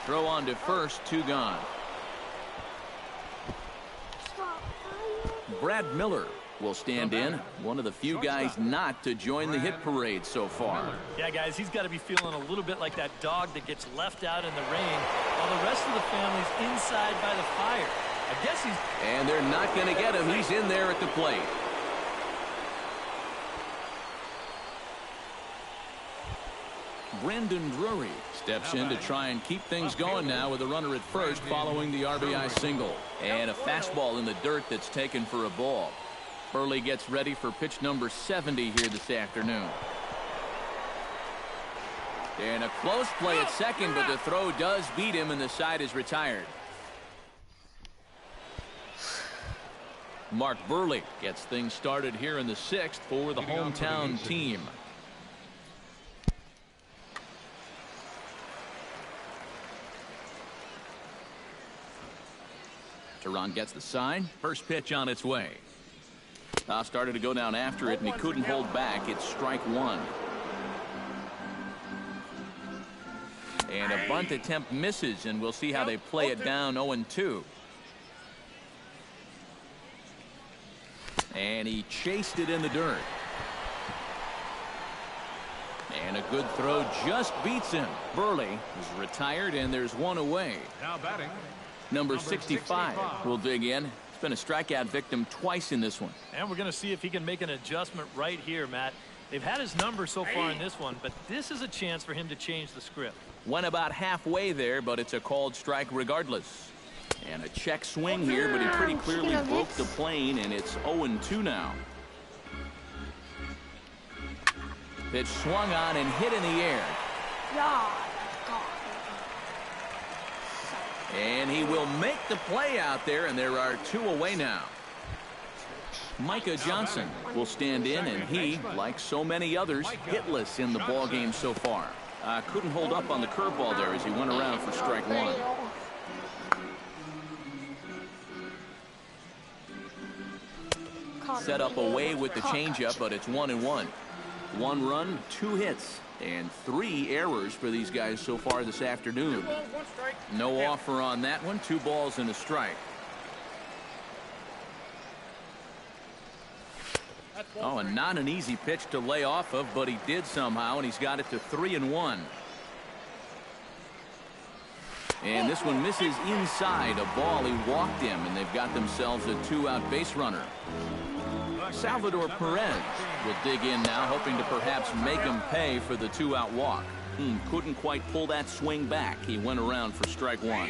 Throw on to first, 2 gone. Brad Miller will stand in, one of the few guys not to join the hit parade so far. Yeah, guys, he's got to be feeling a little bit like that dog that gets left out in the rain while the rest of the family's inside by the fire. I guess he's... And they're not going to get him. He's in there at the plate. Brandon Drury steps in to try and keep things going now with a runner at first following the RBI single. And a fastball in the dirt that's taken for a ball. Burley gets ready for pitch number 70 here this afternoon. And a close play at second, but the throw does beat him and the side is retired. Mark Burley gets things started here in the 6th for the hometown team. Teheran gets the sign. First pitch on its way. Started to go down after it, and he couldn't hold back. It's strike 1. And a bunt attempt misses, and we'll see how they play it down 0-2. And he chased it in the dirt. And a good throw just beats him. Burley is retired, and there's one away. Now batting. Number 65 will dig in. He's been a strikeout victim twice in this one. And we're going to see if he can make an adjustment right here, Matt. They've had his number so far in this one, but this is a chance for him to change the script. Went about halfway there, but it's a called strike regardless. And a check swing here, but he pretty clearly broke the plane, and it's 0-2 now. Pitch swung on and hit in the air. And he will make the play out there, and there are 2 away now. Micah Johnson will stand in, and he, like so many others, hitless in the ball game so far. Couldn't hold up on the curveball there as he went around for strike 1. Set up away with the changeup, but it's 1-1. 1 run, 2 hits, and 3 errors for these guys so far this afternoon. 2 balls, 1 strike. No offer on that one. 2 balls and a strike. Oh, and not an easy pitch to lay off of, but he did somehow, and he's got it to 3-1. And this one misses inside a ball. He walked him, and they've got themselves a 2-out base runner. Salvador Perez will dig in now, hoping to perhaps make him pay for the 2-out walk. Couldn't quite pull that swing back. He went around for strike 1.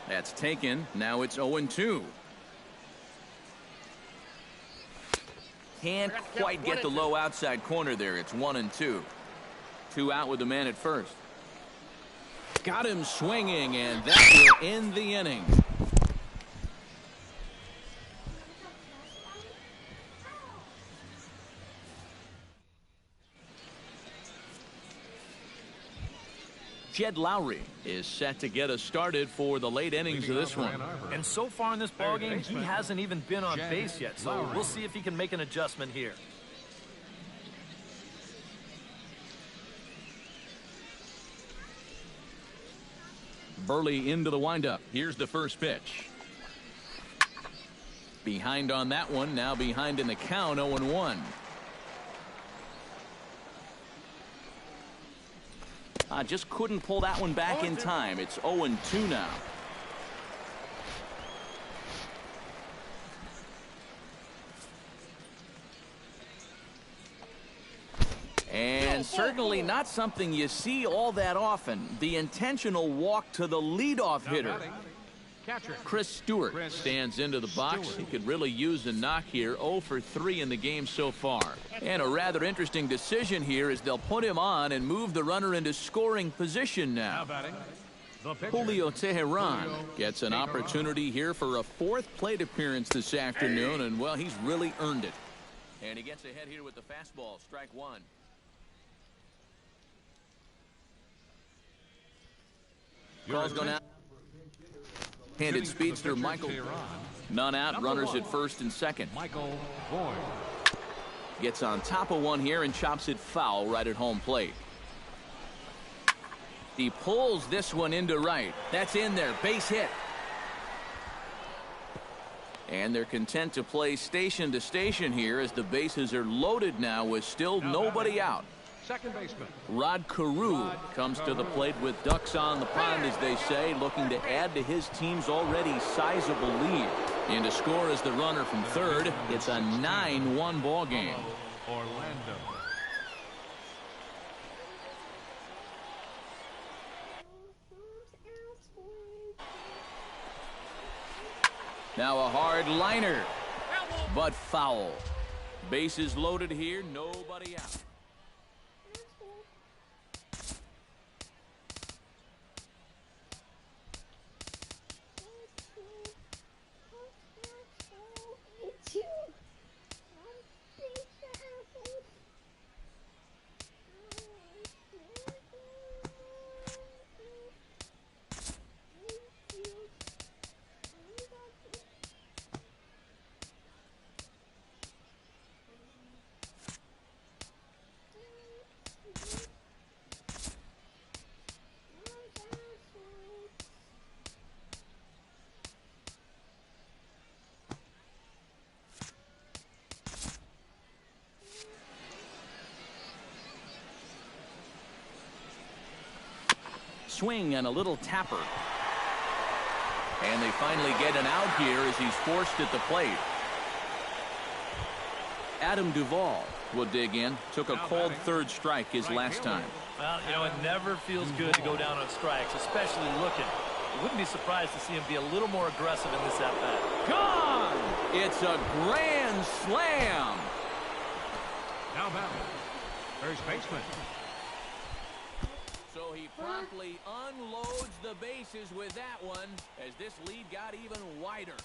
That's taken. Now it's 0-2. Can't quite get the low outside corner there. It's 1-2. 2 out with the man at first. Got him swinging, and that will end the inning. Jed Lowry is set to get us started for the late innings of this one. And so far in this ballgame, he hasn't even been on base yet, so we'll see if he can make an adjustment here. Burley into the windup. Here's the first pitch. Behind on that one, now behind in the count, 0-1. Just couldn't pull that one back in time. It's 0-2 now. And certainly not something you see all that often. The intentional walk to the leadoff hitter. Chris Stewart stands into the box. He could really use a knock here. 0 for 3 in the game so far. And a rather interesting decision here is they'll put him on and move the runner into scoring position now. Julio Teheran gets an opportunity here for a 4th plate appearance this afternoon, and well, he's really earned it. And he gets ahead here with the fastball, strike 1. Call's going out. Handed speedster Michael. None out. Runners at first and second. Michael Boyd gets on top of one here and chops it foul right at home plate. He pulls this one into right. That's in there. Base hit. And they're content to play station to station here as the bases are loaded now with still nobody out. second baseman. Rod Carew comes to the plate with ducks on the pond, as they say, looking to add to his team's already sizable lead. And to score is the runner from third. It's a 9-1 ball game. Orlando. Now a hard liner, but foul. Bases loaded here, nobody out. swing and a little tapper. And they finally get an out here as he's forced at the plate. Adam Duvall will dig in. Took a cold third strike his last time. Well, you know, it never feels good to go down on strikes, especially looking. I wouldn't be surprised to see him be a little more aggressive in this at-bat. Gone! It's a grand slam. Now batting, first baseman. So he promptly unloads the bases with that one as this lead got even wider.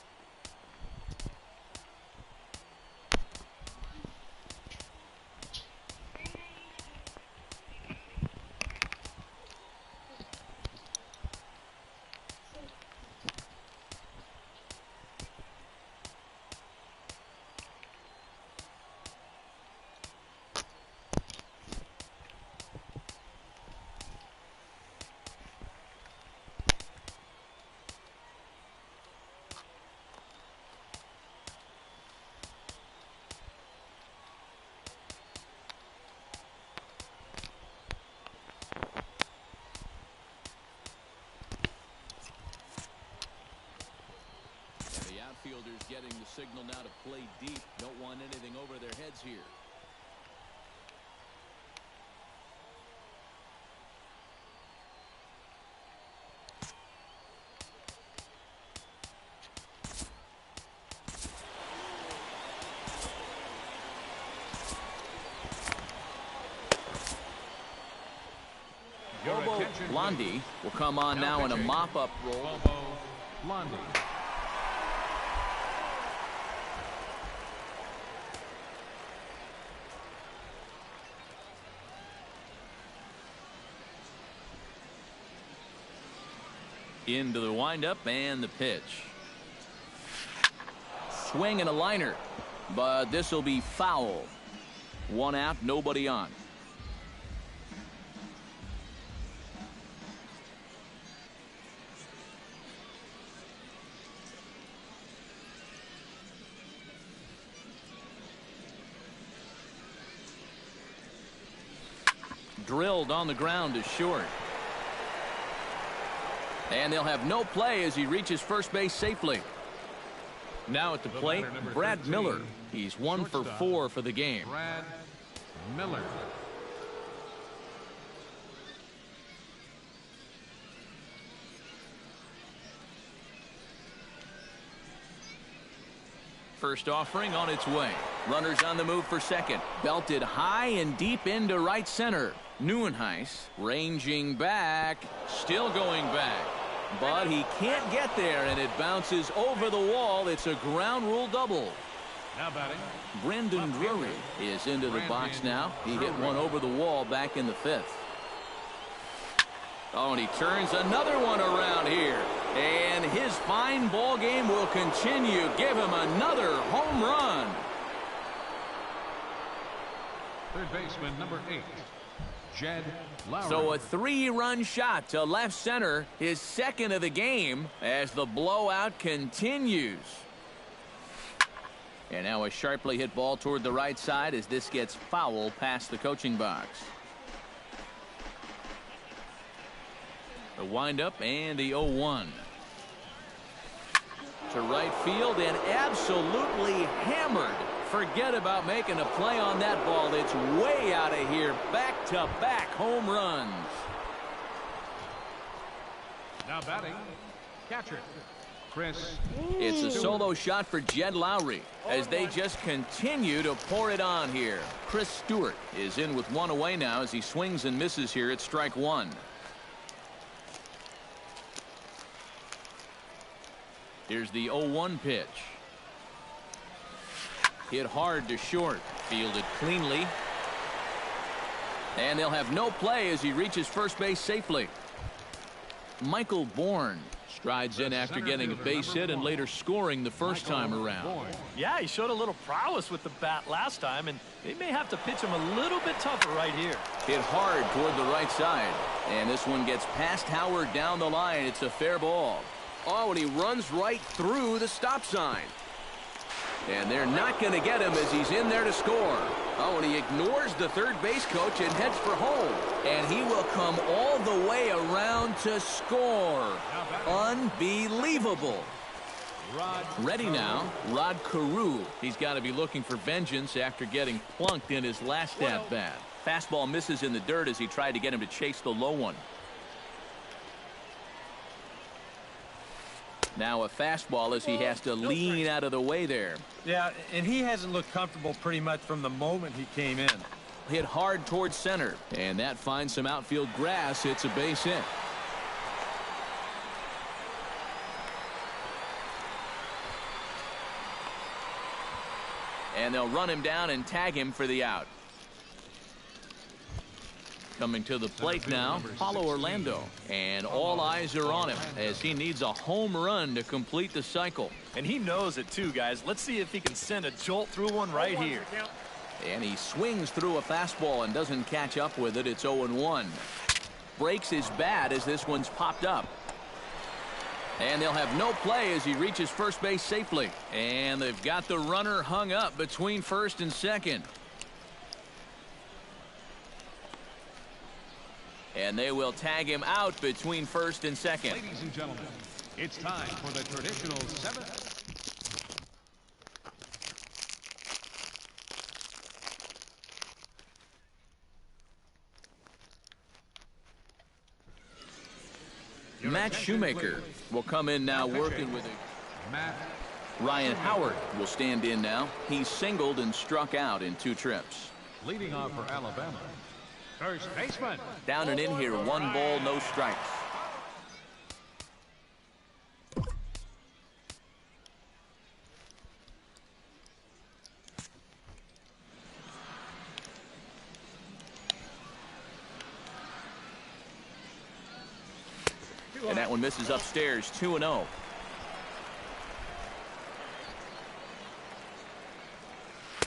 Outfielders getting the signal now to play deep. Don't want anything over their heads here. Bobo Blondie will come on now in a mop-up role. Bobo Blondie. Into the windup and the pitch. Swing and a liner, but this will be foul. One out, nobody on. Drilled on the ground is short. And they'll have no play as he reaches first base safely. Now at the plate, Brad 13, Miller. He's 1 for 4 for the game. Brad Miller. First offering on its way. Runners on the move for second. Belted high and deep into right center. Neuenhuis ranging back. Still going back. But he can't get there, and it bounces over the wall. It's a ground rule double. Now batting, Brendan Drury is into the box now. He hit one over the wall back in the fifth. Oh, and he turns another one around here. And his fine ball game will continue. Give him another home run. third baseman, number 8, Jed Lowry. So a 3-run shot to left center, his second of the game, as the blowout continues. And now a sharply hit ball toward the right side as this gets foul past the coaching box. The windup and the 0-1. To right field and absolutely hammered. Forget about making a play on that ball. It's way out of here. Back-to-back home runs. Now batting, catcher, Chris. It's a solo shot for Jed Lowry as they just continue to pour it on here. Chris Stewart is in with one away now as he swings and misses here at strike one. Here's the 0-1 pitch. Hit hard to short. Fielded cleanly. And they'll have no play as he reaches first base safely. Michael Bourne strides in after getting a base hit and later scoring the first time around. Yeah, he showed a little prowess with the bat last time, and they may have to pitch him a little bit tougher right here. Hit hard toward the right side. And this one gets past Howard down the line. It's a fair ball. Oh, and he runs right through the stop sign. And they're not going to get him as he's in there to score. Oh, and he ignores the third base coach and heads for home. And he will come all the way around to score. Unbelievable. Ready now, Rod Carew. He's got to be looking for vengeance after getting plunked in his last at-bat. Fastball misses in the dirt as he tried to get him to chase the low one. Now a fastball as he has to lean out of the way there. Yeah, and he hasn't looked comfortable pretty much from the moment he came in. Hit hard towards center, and that finds some outfield grass. It's a base hit. And they'll run him down and tag him for the out. Coming to the plate now, Paulo Orlando. And all eyes are on him as he needs a home run to complete the cycle. And he knows it too, guys. Let's see if he can send a jolt through one right here. And he swings through a fastball and doesn't catch up with it. It's 0-1. Breaks his bat as this one's popped up. And they'll have no play as he reaches first base safely. And they've got the runner hung up between first and second. And they will tag him out between first and second. Ladies and gentlemen, it's time for the traditional seventh. Matt Shoemaker will come in now working with it. Matt Ryan Howard will stand in now. He's singled and struck out in 2 trips. leading off for Alabama. First baseman. Down and in here, 1 ball, no strikes. And that one misses upstairs, 2-0.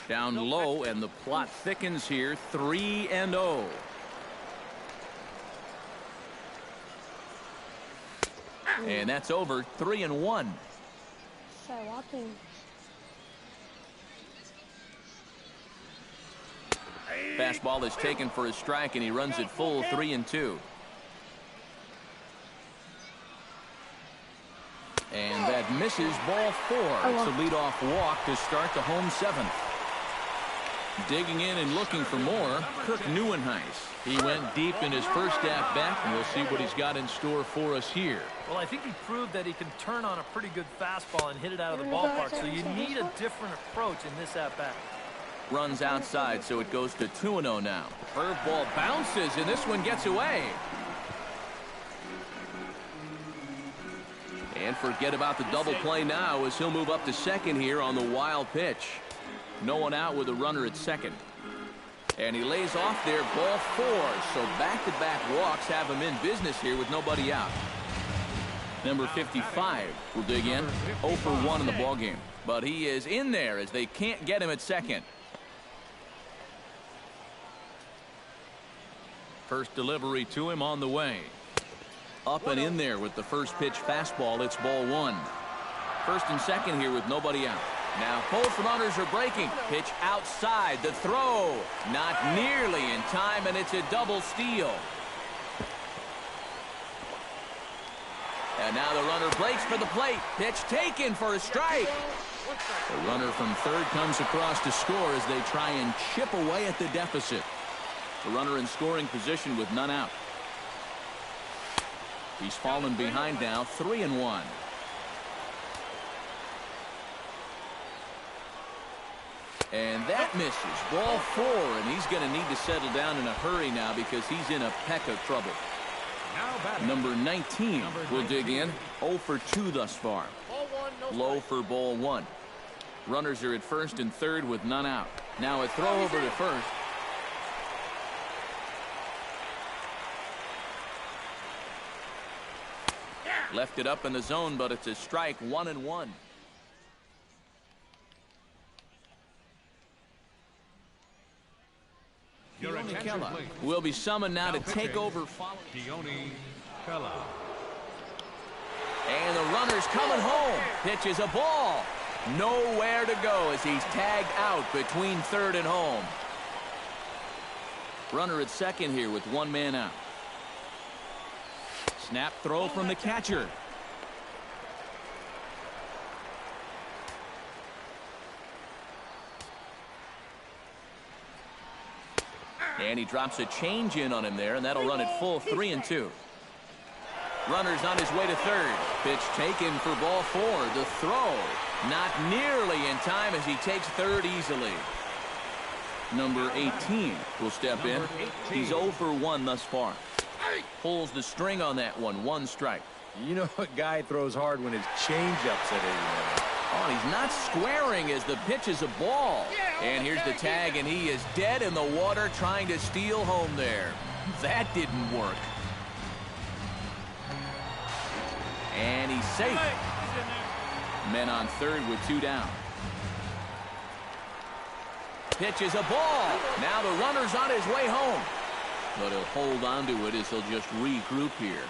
Down low, and the plot thickens here, 3-0. And that's over, 3-1. So watching. Fastball is taken for a strike, and he runs it full, 3-2. And that misses, ball 4. It's a leadoff walk to start the home 7th. Digging in and looking for more, Kirk Neuenhuis. He went deep in his first at-bat, and we'll see what he's got in store for us here. Well, I think he proved that he can turn on a pretty good fastball and hit it out of the ballpark, so you need a different approach in this at-bat. Runs outside, so it goes to 2-0 now. Curveball bounces, and this one gets away. And forget about the double play now as he'll move up to second here on the wild pitch. No one out with a runner at second. And he lays off there, ball 4. So back-to-back walks have him in business here with nobody out. Number 55 will dig in. 0 for 1 in the ballgame. But he is in there as they can't get him at second. First delivery to him on the way. Up and in there with the first pitch fastball. It's ball 1. First and second here with nobody out. Now both runners are breaking. Pitch outside. The throw not nearly in time, and it's a double steal. And now the runner breaks for the plate. Pitch taken for a strike. The runner from third comes across to score as they try and chip away at the deficit. The runner in scoring position with none out. He's fallen behind now, 3-1. And that misses. Ball 4, and he's going to need to settle down in a hurry now because he's in a peck of trouble. Number 19 will dig in. 0 for 2 thus far. Low for ball 1. Runners are at first and third with none out. Now a throw over to first. Left it up in the zone, but it's a strike, 1-1. Keone Kela will be summoned now to take over. Keone Kela. And the runner's coming home. Pitches a ball. Nowhere to go as he's tagged out between third and home. Runner at second here with one man out. Snap throw from the catcher. And he drops a change in on him there, and that'll run it full 3-2. Runner's on his way to third. Pitch taken for ball 4. The throw not nearly in time as he takes third easily. Number 18 will step in. He's 0 for 1 thus far. Pulls the string on that one. 1 strike. You know a guy throws hard when his changeup's at 89. Oh, and he's not squaring as the pitch is a ball. And here's the tag, and he is dead in the water trying to steal home there. That didn't work. And he's safe. Men on third with 2 down. Pitch is a ball. Now the runner's on his way home. But he'll hold on to it as he'll just regroup here.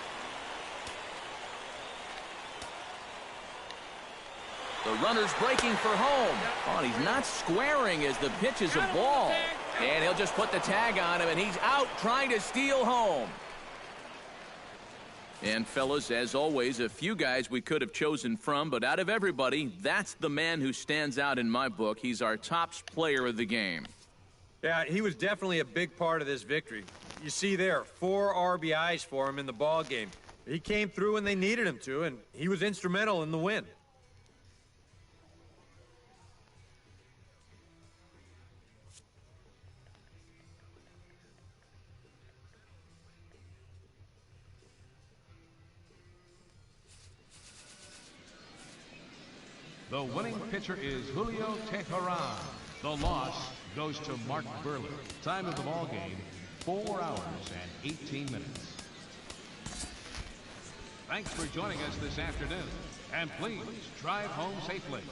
The runner's breaking for home. Oh, and he's not squaring as the pitch is a ball. And he'll just put the tag on him, and he's out trying to steal home. And, fellas, as always, a few guys we could have chosen from, but out of everybody, that's the man who stands out in my book. He's our top player of the game. Yeah, he was definitely a big part of this victory. You see there, 4 RBIs for him in the ball game. He came through when they needed him to, and he was instrumental in the win. The winning pitcher is Julio Teheran. The loss goes to Mark Buehrle. Time of the ball game, 4 hours and 18 minutes. Thanks for joining us this afternoon, and please drive home safely.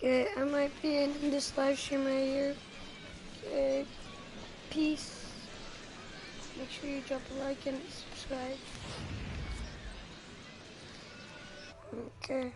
Okay, I might be ending this live stream right here. Okay, peace. Make sure you drop a like and subscribe. Okay.